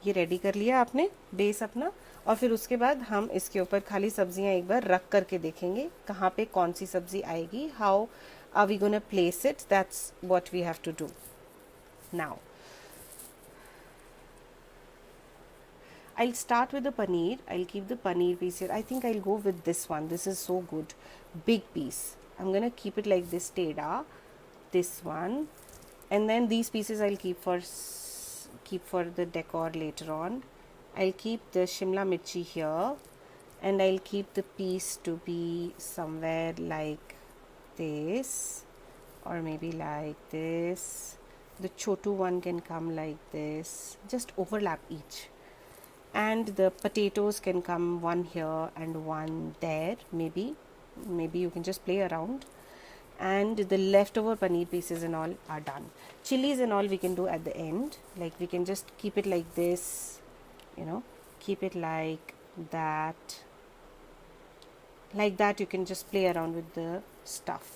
ये रेडी कर लिया आपने बेस अपना, और फिर उसके बाद हम इसके ऊपर खाली सब्जियाँ एक बार रख करके देखेंगे कहाँ पे कौन सी सब्जी आएगी. How are we gonna place it? That's what we have to do. Now I'll start with the paneer. I'll keep the paneer piece here. I think I'll go with this one. This is so good. Big piece. I'm gonna keep it like this, teda. This one, and then these pieces I'll keep for the decor later on. I'll keep the shimla mirchi here, and I'll keep the piece to be somewhere like this, or maybe like this. The chotu one can come like this. Just overlap each. And the potatoes can come one here and one there. Maybe you can just play around. And the leftover paneer pieces and all are done. Chilies and all we can do at the end. Like we can just keep it like this, keep it like that. Like that you can just play around with the stuff.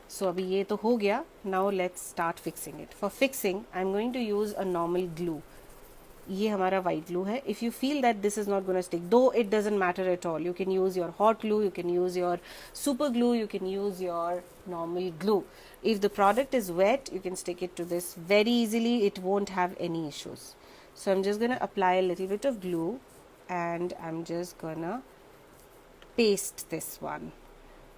So अभी ये तो हो गया. Now let's start fixing it. For fixing, I'm going to use a normal glue. ये हमारा white glue है. If you feel that this is not going to stick, though it doesn't matter at all, you can use your hot glue, you can use your super glue, you can use your normal glue. If the product is wet, you can stick it to this very easily. It won't have any issues. So I'm just going to apply a little bit of glue and I'm just going to paste this one.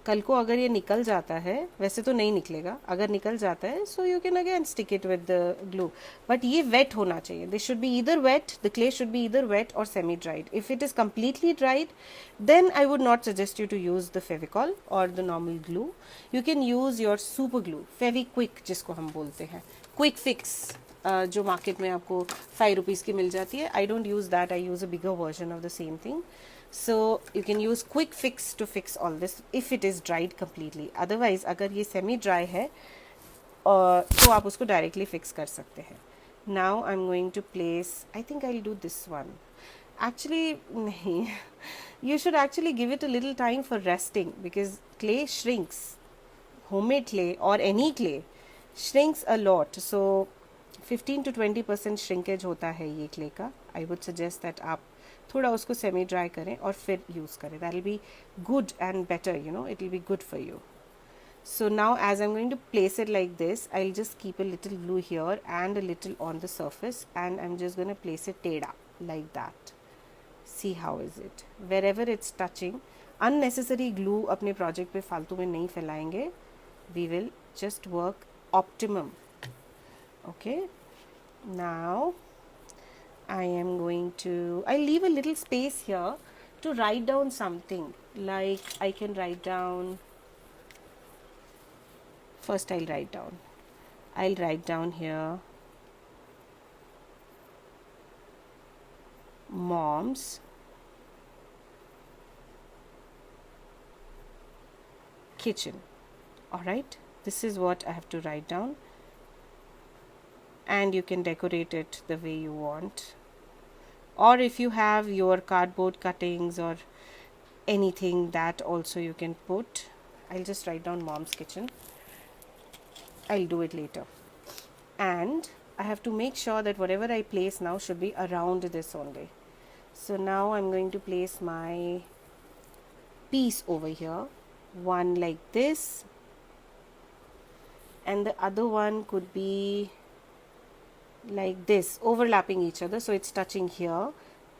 कल को अगर ये निकल जाता है, वैसे तो नहीं निकलेगा, अगर निकल जाता है so you can again stick it with the glue, but ये वेट होना चाहिए. This should be either wet, the clay should be either wet और semi dried. If it is completely dried then I would not suggest you to use the Fevicol और the normal glue. You can use your super glue, Fevikwik जिसको हम बोलते हैं, quick fix, जो market में आपको 5 rupees की मिल जाती है. I don't use that, I use a bigger version of the same thing. So you can use quick fix to fix all this if it is dried completely. Otherwise अगर ये semi dry है तो आप उसको directly fix कर सकते हैं. Now I'm going to place, I think I'll do this one. Actually नहीं, you should actually give it a little time for resting because clay shrinks. Homemade clay or any clay shrinks a lot. So 15 to 20% shrinkage होता है ये clay का. I would suggest that आप थोड़ा उसको semi dry करें और फिर यूज़ करें. That will be good and better, you know, it will be good for you. So now as I'm going to place it like this, I'll just keep a little glue here and a little on the surface and I'm just going to place it teda like that. See how is it? Wherever it's touching, unnecessary glue अपने project पे फालतू में नहीं फैलाएंगे. We will just work optimum. Okay. Now I am going to, I'll leave a little space here to write down something. Like I can write down, first I'll write down here mom's kitchen. Alright, this is what I have to write down and you can decorate it the way you want. Or if you have your cardboard cuttings or anything, that also you can put. I'll just write down mom's kitchen. I'll do it later. And I have to make sure that whatever I place now should be around this only. So now I'm going to place my piece over here. One like this. And the other one could be like this, overlapping each other, so it's touching here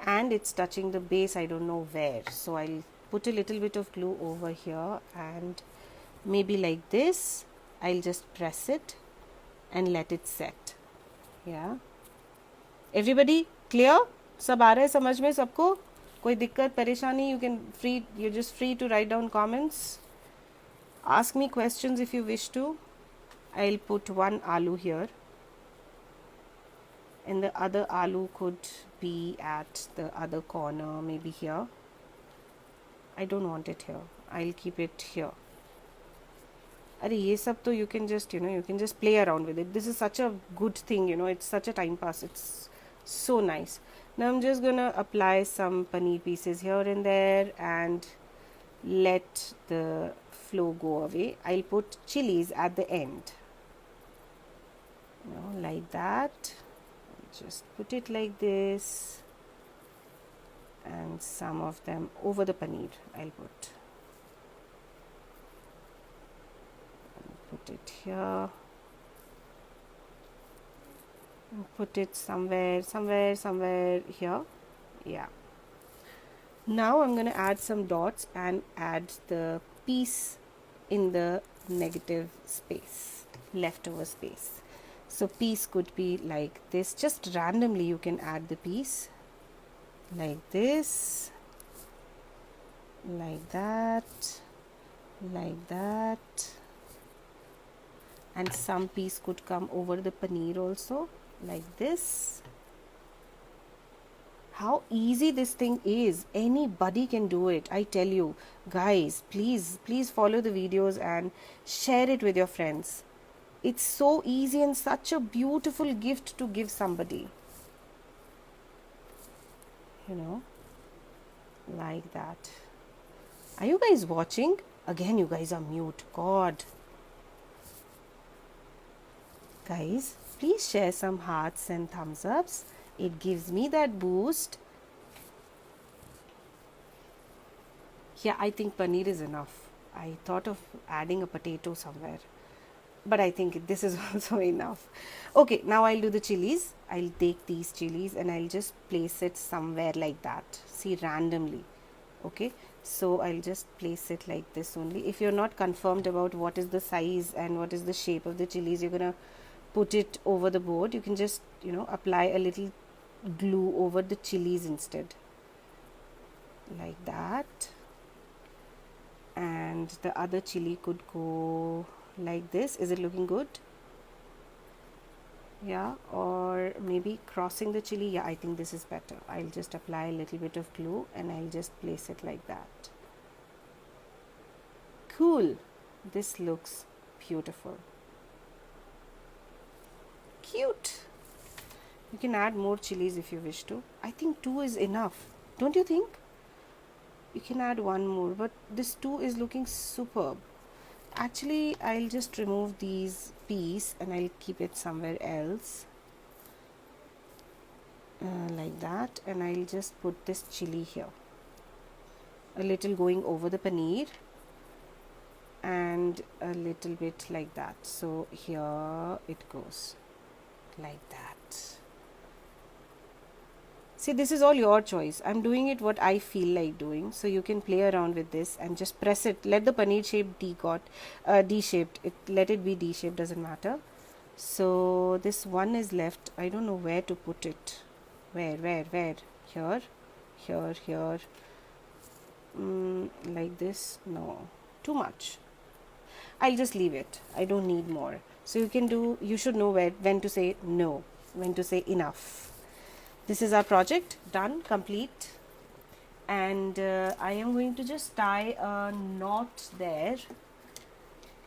and it's touching the base, I don't know where. So I'll put a little bit of glue over here and maybe like this. I'll just press it and let it set. Yeah, everybody clear? सब आ रहा है समझ में सबको? कोई दिक्कत परेशानी? You're just free to write down comments. Ask me questions if you wish to. I'll put one aloo here. And the other aloo could be at the other corner, maybe here. I don't want it here. I'll keep it here. अरे ये सब तो you can just, you can just play around with it. This is such a good thing, it's such a time pass. It's so nice. Now I'm just gonna apply some paneer pieces here and there and let the flow go away. I'll put chilies at the end. Like that. Just put it like this and some of them over the paneer I'll put it here and put it somewhere here. Yeah, now I'm going to add some dots and add the piece in the negative space, leftover space. So piece could be like this, just randomly you can add the piece like this, like that, like that, and some piece could come over the paneer also like this. How easy this thing is, anybody can do it. I tell you guys, please follow the videos and share it with your friends. It's so easy and such a beautiful gift to give somebody. Like that. Are you guys watching? Again, you guys are mute. God. Guys, please share some hearts and thumbs ups. It gives me that boost. Yeah, I think paneer is enough. I thought of adding a potato somewhere, but I think this is also enough. Okay, now I'll do the chilies. I'll take these chilies and I'll just place it somewhere like that. See, randomly. Okay, so I'll just place it like this only. If you're not confirmed about what is the size and what is the shape of the chilies, you're gonna put it over the board. You can just, apply a little glue over the chilies instead, like that. And the other chili could go like this. Is it looking good? Yeah, or maybe crossing the chili. Yeah, I think this is better. I'll just apply a little bit of glue and I'll just place it like that. Cool. This looks beautiful. Cute. You can add more chilies if you wish to. I think 2 is enough. Don't you think? You can add one more, but this 2 is looking superb. Actually, I'll just remove these peas and I'll keep it somewhere else, like that. And I'll just put this chili here, a little going over the paneer and a little bit like that. So here it goes like that. See, this is all your choice. I'm doing it what I feel like doing. So you can play around with this and just press it. Let the paneer shape D-shaped. Let it be D-shaped, doesn't matter. So this one is left. I don't know where to put it. Where? Here, here. Like this? No. Too much. I'll just leave it. I don't need more. So you should know when to say no, when to say enough. This is our project done, complete, and I am going to just tie a knot there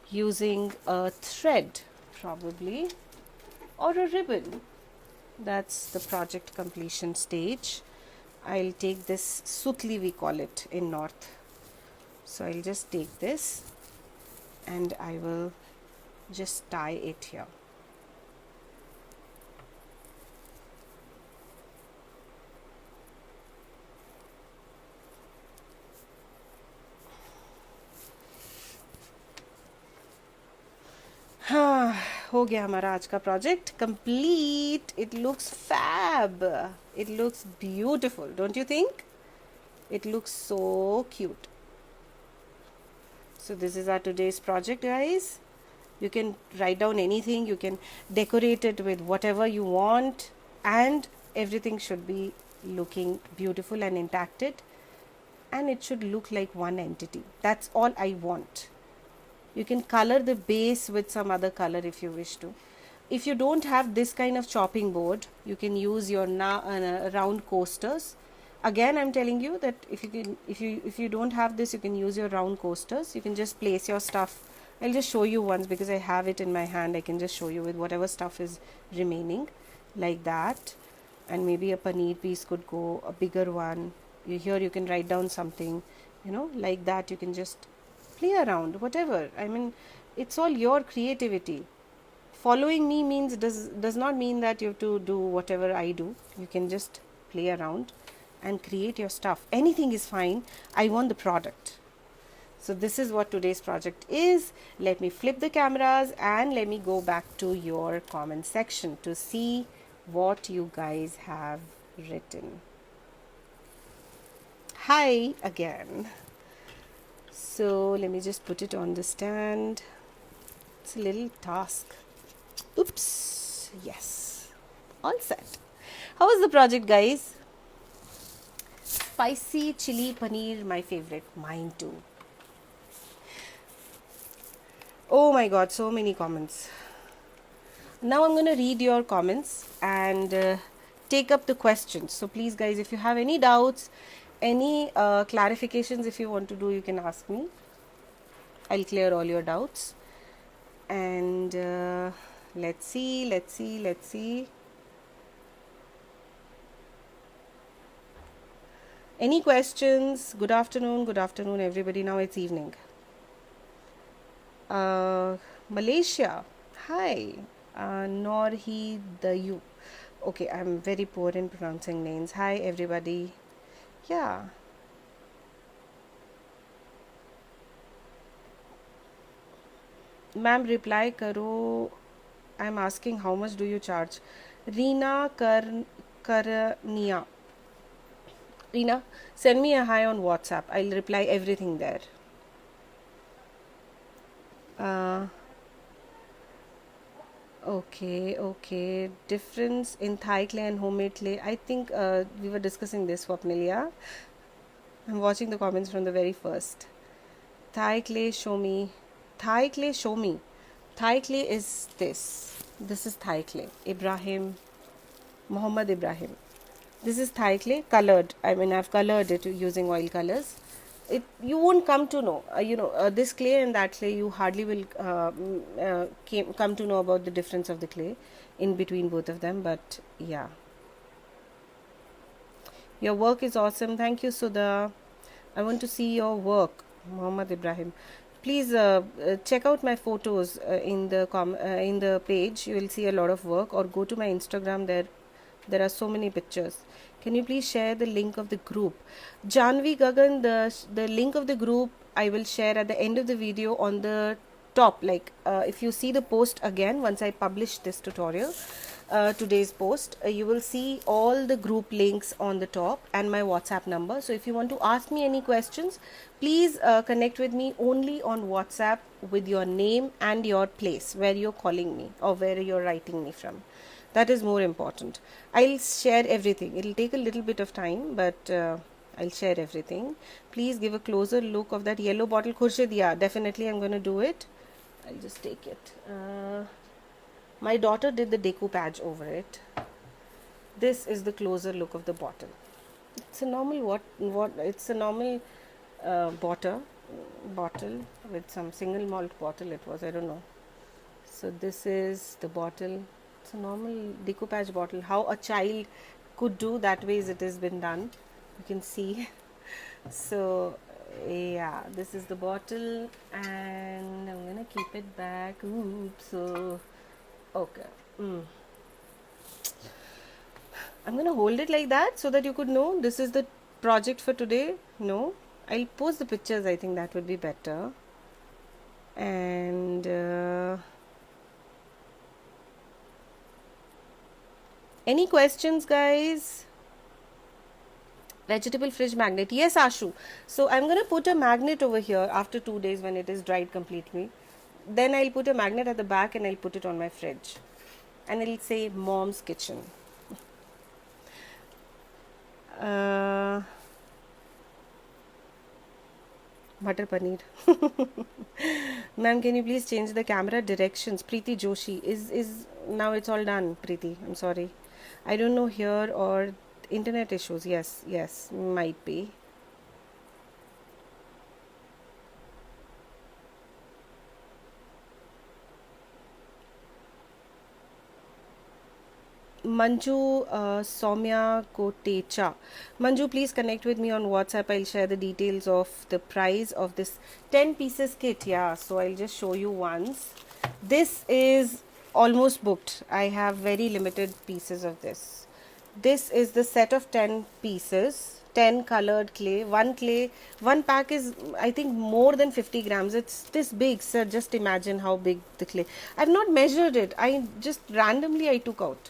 using a thread probably, or a ribbon. That's the project completion stage. I'll take this sutli, we call it in north. So I'll just take this and I will just tie it here. हो गया हमारा आज का project complete. It looks fab. It looks beautiful. Don't you think? It looks so cute. So this is our today's project, guys. You can write down anything, you can decorate it with whatever you want, and everything should be looking beautiful and intact, and it should look like one entity. That's all I want. You can color the base with some other color if you wish to. If you don't have this kind of chopping board, you can use your round coasters. Again, I'm telling you that if you don't have this, you can use your round coasters. You can just place your stuff. I'll just show you once because I have it in my hand. I can just show you with whatever stuff is remaining, like that. And maybe a paneer piece could go, a bigger one. Here you can write down something, like that. You can just play around, whatever. I mean, it's all your creativity. Following me does not mean that you have to do whatever I do. You can just play around and create your stuff. Anything is fine. I want the product. So this is what today's project is. Let me flip the cameras and let me go back to your comment section to see what you guys have written. Hi again. So let me just put it on the stand. It's a little task. Oops. Yes. All set. How was the project, guys? Spicy chili paneer, my favorite. Mine too. Oh my god, so many comments. Now I'm going to read your comments and take up the questions. So please, guys, if you have any doubts, any clarifications, if you want to do, you can ask me. I'll clear all your doubts. And let's see. Any questions? Good afternoon, everybody. Now it's evening. uh, Malaysia, hi. Nor he the you. Okay, I'm very poor in pronouncing names. Hi everybody. Yeah. Ma'am, reply karo. I'm asking how much do you charge? Reena Karnia. Reena, send me a hi on WhatsApp. I'll reply everything there. Uh, okay. Difference in Thai clay and homemade clay. I think we were discussing this, Swapnil, yeah? I'm watching the comments from the very first. Thai clay, show me. Thai clay, show me. Thai clay is this. This is Thai clay. Ibrahim, Muhammad Ibrahim. This is Thai clay, colored. I mean, I've colored it using oil colors. You won't come to know. This clay and that clay, you hardly will come to know about the difference of the clay in between both of them. But yeah, your work is awesome. Thank you, Sudha. I want to see your work, Muhammad Ibrahim. Please check out my photos in the page. You will see a lot of work. Or go to my Instagram. There are so many pictures. Can you please share the link of the group? Janvi Gagan, the link of the group I will share at the end of the video on the top. Like if you see the post again once I publish this tutorial, today's post, you will see all the group links on the top and my WhatsApp number. So if you want to ask me any questions, please connect with me only on WhatsApp with your name and your place where you're calling me or where you're writing me from. That is more important. I'll share everything. It'll take a little bit of time, but I'll share everything. Please give a closer look of that yellow bottle. Khurshid, yeah, definitely I'm going to do it. I'll just take it. My daughter did the decoupage over it. This is the closer look of the bottle. It's a normal it's a normal bottle with some single malt bottle. It was, I don't know. So this is the bottle. It's a normal decoupage bottle. How a child could do, that way it has been done. You can see. So yeah, this is the bottle, and I'm gonna keep it back. Oops. So okay. I'm gonna hold it like that so that you could know this is the project for today. No, I'll post the pictures. I think that would be better. And any questions, guys? Vegetable fridge magnet. Yes, Ashu. So I'm going to put a magnet over here after 2 days when it is dried completely. Then I'll put a magnet at the back and I'll put it on my fridge. And it'll say Mom's Kitchen. Butter paneer. Ma'am, can you please change the camera directions? Preeti Joshi. Is now it's all done, Preeti. I'm sorry. I don't know here or internet issues. Yes, might be. Manju Soumya Kotecha. Manju, please connect with me on WhatsApp. I'll share the details of the price of this 10 pieces kit. Yeah, so I'll just show you once. This is almost booked. I have very limited pieces of this. This is the set of 10 pieces, 10 colored clay. One pack is, I think, more than 50 grams. It's this big, sir. Just imagine how big the clay. I've not measured it. I just randomly I took out.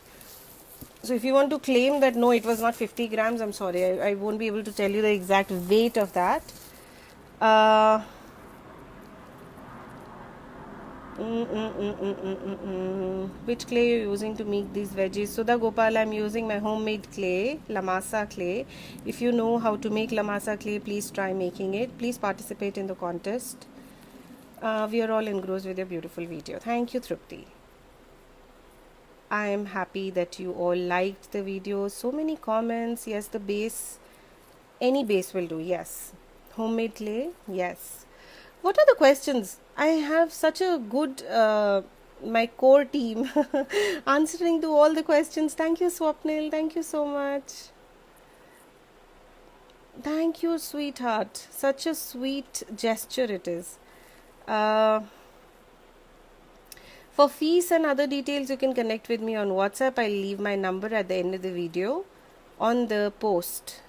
So if you want to claim that no, it was not 50 grams, I'm sorry, I won't be able to tell you the exact weight of that. Which clay you're using to make these veggies? Sudha Gopal, I'm using my homemade clay, Lamasa clay. If you know how to make Lamasa clay, please try making it. Please participate in the contest. We are all engrossed with your beautiful video. Thank you, Trupti. I am happy that you all liked the video. So many comments. Yes, the base, any base will do. Yes. Homemade clay. Yes. What are the questions? I have such a good my core team answering to all the questions. Thank you, Swapnil. Thank you so much. Thank you, sweetheart. Such a sweet gesture it is. Uh, for fees and other details, you can connect with me on WhatsApp. I'll leave my number at the end of the video on the post.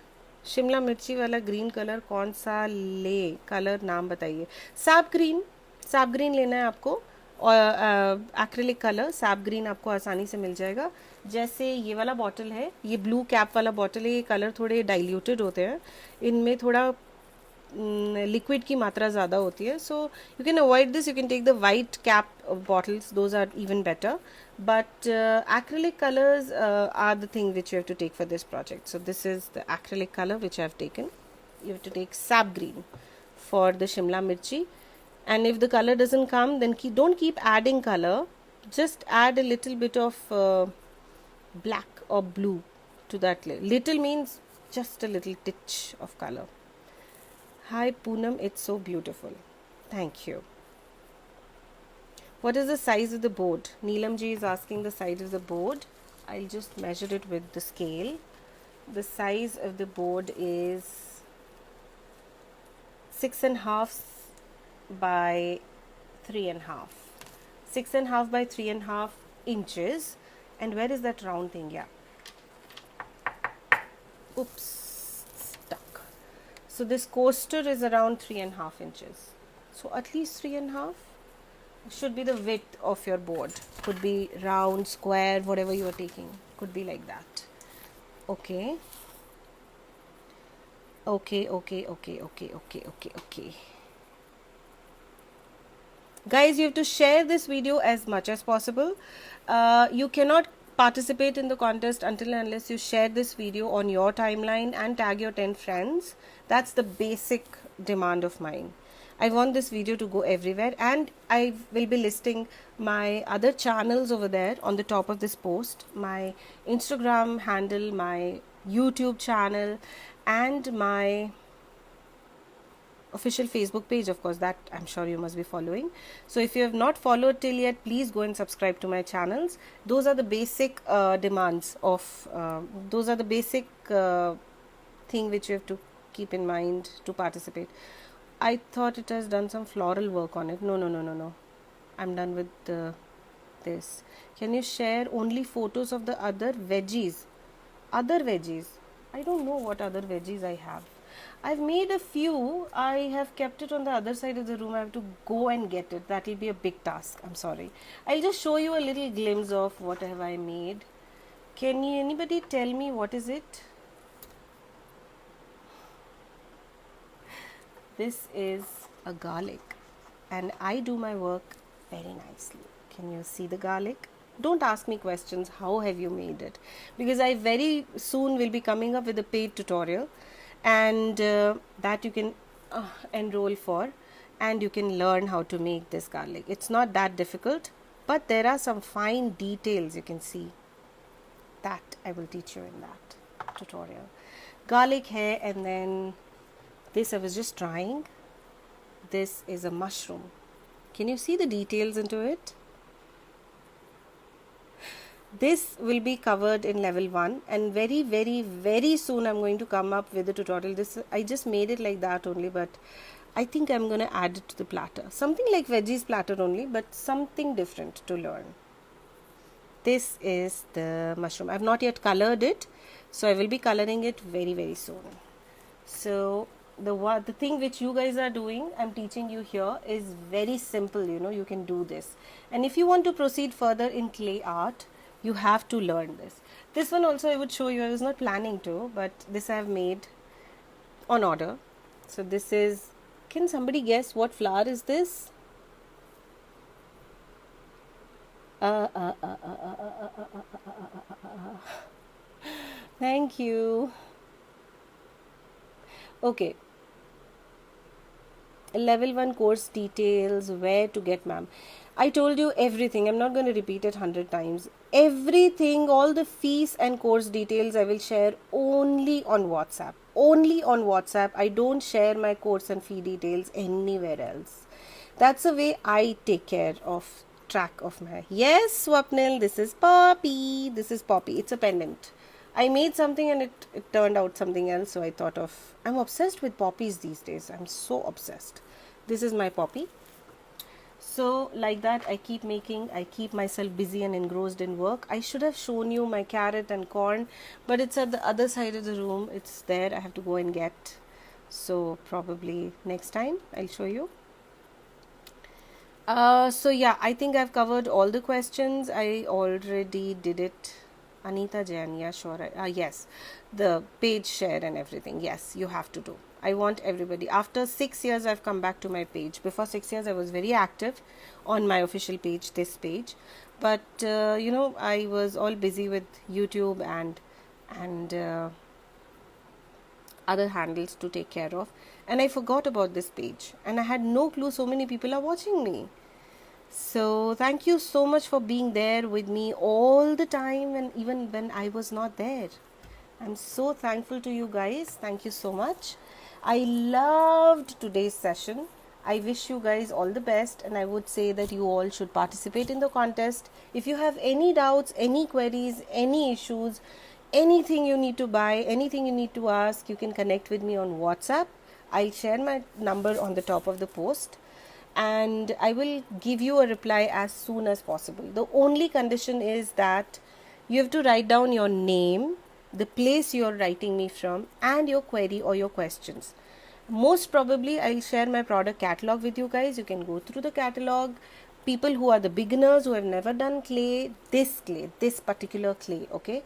Shimla मिर्ची वाला green colour कौन सा ले, colour नाम बताइए. SAP green लेना है आपको, और एक्रिलिक कलर सैप ग्रीन आपको आसानी से मिल जाएगा. जैसे ये वाला बॉटल है, ये ब्लू कैप वाला बॉटल है, ये कलर थोड़े डाइल्यूटेड होते हैं, इनमें थोड़ा लिक्विड की मात्रा ज़्यादा होती है. So you can avoid this, you can take the white cap bottles, those are even better. But acrylic colors are the thing which you have to take for this project. So this is the acrylic color which I have taken. You have to take sap green for the Shimla mirchi, and if the color doesn't come, then don't keep adding color. Just add a little bit of black or blue to that. Little means just a little titch of color. Hi Poonam, it's so beautiful. Thank you. What is the size of the board? Neelam ji is asking the size of the board. I'll just measure it with the scale. The size of the board is 6.5 by 3.5. 6.5 by 3.5 inches. And where is that round thing? Yeah. Oops, stuck. So this coaster is around 3.5 inches. So at least 3.5 should be the width of your board. Could be round, square, whatever you are taking. Could be like that. Okay. Okay. Guys, you have to share this video as much as possible. You cannot participate in the contest until and unless you share this video on your timeline and tag your 10 friends. That's the basic demand of mine. I want this video to go everywhere, and I will be listing my other channels over there on the top of this post. My Instagram handle, my YouTube channel, and my official Facebook page, of course, that I'm sure you must be following. So if you have not followed till yet, please go and subscribe to my channels. Those are the basic demands of those are the basic thing which you have to keep in mind to participate. I thought it has done some floral work on it. No. I'm done with this. Can you share only photos of the other veggies? Other veggies? I don't know what other veggies I have. I've made a few. I have kept it on the other side of the room. I have to go and get it. That will be a big task. I'm sorry. I'll just show you a little glimpse of what have I made. Can anybody tell me what is it? This is a garlic, and I do my work very nicely. Can you see the garlic? Don't ask me questions, how have you made it? Because I very soon will be coming up with a paid tutorial, and that you can enroll for, and you can learn how to make this garlic. It's not that difficult, but there are some fine details you can see. That I will teach you in that tutorial. Garlic hai, and then this I was just trying. This is a mushroom. Can you see the details into it? This will be covered in level 1, and very soon I'm going to come up with a tutorial. This I just made it like that only, but I think I'm going to add it to the platter. Something like veggies platter only, but something different to learn. This is the mushroom. I've not yet colored it, so I will be coloring it very soon. So the thing which you guys are doing, I'm teaching you here, is very simple. You can do this, and if you want to proceed further in clay art, you have to learn this. This one also I would show you. I was not planning to, but this I have made on order. So this is, can somebody guess what flower is this? Thank you. Okay. Level 1 course details, where to get, ma'am. I told you everything. I'm not going to repeat it 100 times. Everything, all the fees and course details I will share only on WhatsApp. Only on WhatsApp. I don't share my course and fee details anywhere else. That's the way I take care of track of my. Yes, Swapnil, this is Poppy. This is Poppy. It's a pendant. I made something and it turned out something else. So I thought of, I'm obsessed with poppies these days. I'm so obsessed. This is my poppy. So like that, I keep making, I keep myself busy and engrossed in work. I should have shown you my carrot and corn, but it's at the other side of the room. It's there. I have to go and get. So probably next time I'll show you. So yeah, I think I've covered all the questions. I already did it. Anita Jain, yeah, sure. Yes, the page share and everything. Yes, you have to do. I want everybody. After 6 years, I've come back to my page. Before 6 years, I was very active on my official page, this page. But I was all busy with YouTube and other handles to take care of, and I forgot about this page, and I had no clue so many people are watching me. So thank you so much for being there with me all the time, and even when I was not there. I'm so thankful to you guys. Thank you so much. I loved today's session. I wish you guys all the best, and I would say that you all should participate in the contest. If you have any doubts, any queries, any issues, anything you need to buy, anything you need to ask, you can connect with me on WhatsApp. I'll share my number on the top of the post, and I will give you a reply as soon as possible. The only condition is that you have to write down your name, the place you're writing me from, and your query or your questions. Most probably I'll share my product catalog with you guys. You can go through the catalog. People who are the beginners, who have never done clay, this particular clay, okay,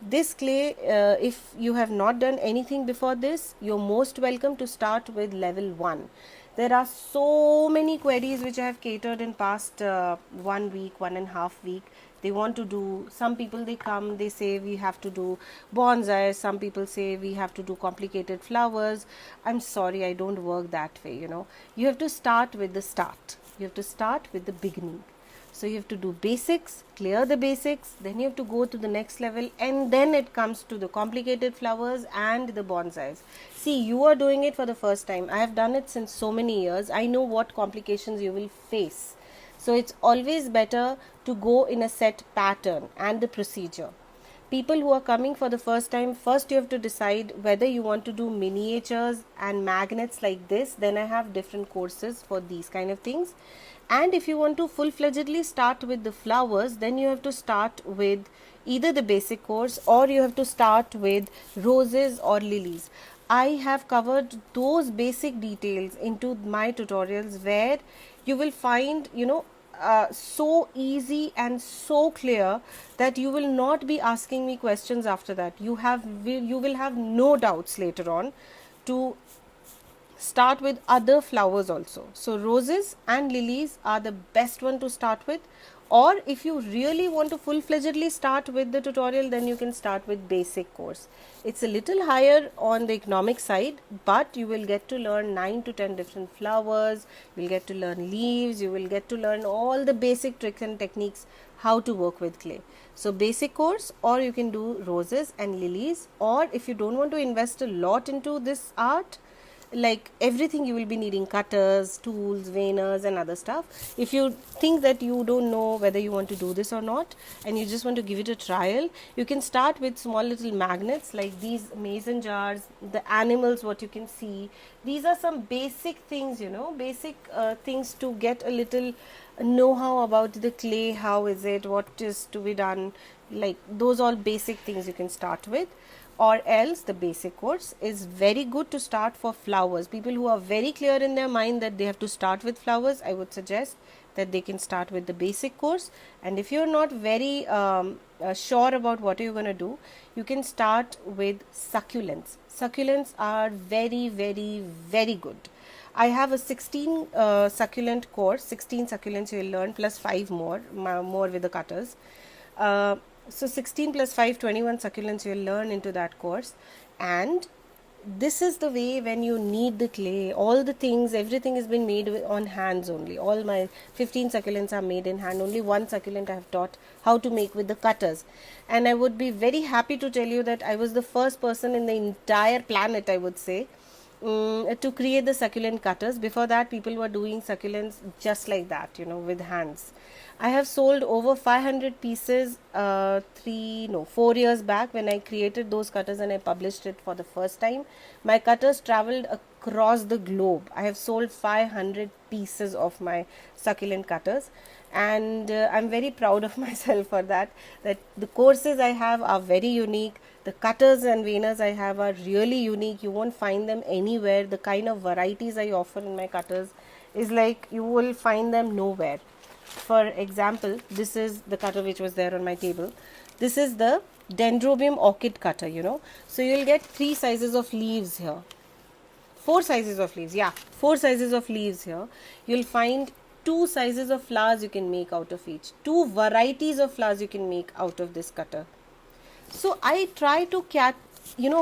this clay, if you have not done anything before this, you're most welcome to start with level 1. There are so many queries which I have catered in past 1 week, 1.5 week. They want to do, some people they come, they say we have to do bonsai, some people say we have to do complicated flowers. I'm sorry, I don't work that way, You have to start with the start. You have to start with the beginning. So you have to do basics, clear the basics, then you have to go to the next level, and then it comes to the complicated flowers and the bonsais. See, you are doing it for the first time. I have done it since so many years. I know what complications you will face. So it's always better to go in a set pattern and the procedure. People who are coming for the first time, first you have to decide whether you want to do miniatures and magnets like this. Then I have different courses for these kind of things. And if you want to full-fledgedly start with the flowers, then you have to start with either the basic course, or you have to start with roses or lilies. I have covered those basic details into my tutorials, where you will find, so easy and so clear that you will not be asking me questions after that. You will have no doubts later on to start with other flowers also. So roses and lilies are the best one to start with. Or if you really want to full-fledgedly start with the tutorial, then you can start with basic course. It's a little higher on the economic side, but you will get to learn 9 to 10 different flowers. You will get to learn leaves. You will get to learn all the basic tricks and techniques how to work with clay. So basic course, or you can do roses and lilies. Or if you don't want to invest a lot into this art, like everything, you will be needing cutters, tools, veiners and other stuff. If you think that you don't know whether you want to do this or not, and you just want to give it a trial, you can start with small little magnets like these mason jars, the animals what you can see. These are some basic things, basic things to get a little know-how about the clay. How is it, what is to be done, like those all basic things you can start with. Or else the basic course is very good to start for flowers. People who are very clear in their mind that they have to start with flowers, I would suggest that they can start with the basic course. And if you're not very sure about what you're going to do, you can start with succulents. Succulents are very, very, very good. I have a 16 succulent course. 16 succulents you will learn, plus 5 more with the cutters. So 16 plus 5, 21 succulents you will learn into that course. And this is the way when you knead the clay, all the things, everything has been made on hands only. All my 15 succulents are made in hand. Only one succulent I have taught how to make with the cutters. And I would be very happy to tell you that I was the first person in the entire planet, I would say, to create the succulent cutters. Before that, people were doing succulents just like that, with hands. I have sold over 500 pieces 4 years back when I created those cutters and I published it for the first time. My cutters traveled across the globe. I have sold 500 pieces of my succulent cutters, and I'm very proud of myself for that. That the courses I have are very unique. The cutters and veiners I have are really unique. You won't find them anywhere. The kind of varieties I offer in my cutters is like you will find them nowhere. For example, this is the cutter which was there on my table. This is the Dendrobium orchid cutter, So you'll get 3 sizes of leaves here. 4 sizes of leaves, 4 sizes of leaves here. You'll find 2 sizes of flowers you can make out of each. 2 varieties of flowers you can make out of this cutter. So I try to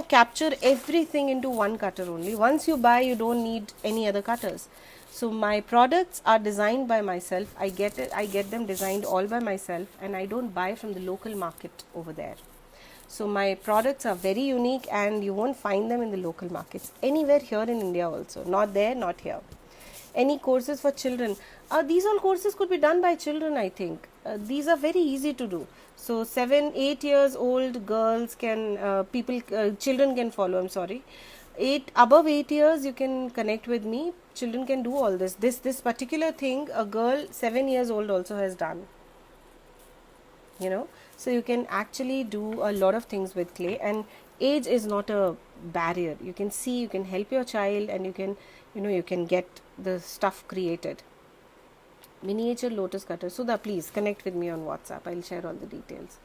capture everything into one cutter only. Once you buy, you don't need any other cutters. So my products are designed by myself. I get them designed all by myself, and I don't buy from the local market over there. So my products are very unique, and you won't find them in the local markets anywhere here in India also. Not there, not here. Any courses for children? These all courses could be done by children, I think. These are very easy to do. So 7-8 years old girls can, children can follow, I'm sorry. Above 8 years you can connect with me. Children can do all this. This particular thing, a girl 7 years old also has done. So you can actually do a lot of things with clay, and age is not a barrier. You can see, you can help your child, and you can get the stuff created. Miniature lotus cutter. Sudha, please connect with me on WhatsApp. I'll share all the details.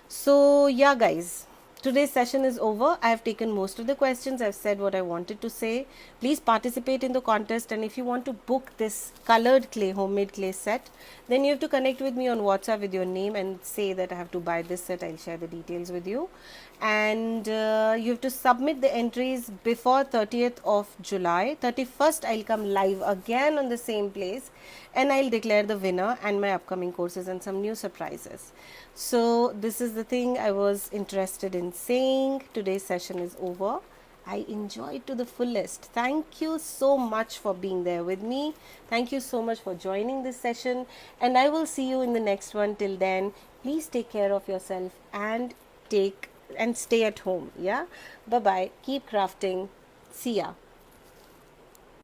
So yeah, guys, today's session is over. I have taken most of the questions. I've said what I wanted to say. Please participate in the contest, and if you want to book this colored clay, homemade clay set, then you have to connect with me on WhatsApp with your name and say that I have to buy this set. I'll share the details with you. And you have to submit the entries before 30th of July. 31st, I'll come live again on the same place, and I'll declare the winner and my upcoming courses and some new surprises. So this is the thing I was interested in saying. Today's session is over. I enjoyed to the fullest. Thank you so much for being there with me. Thank you so much for joining this session, and I will see you in the next one. Till then, please take care of yourself and stay at home. Yeah, bye bye. Keep crafting. See ya.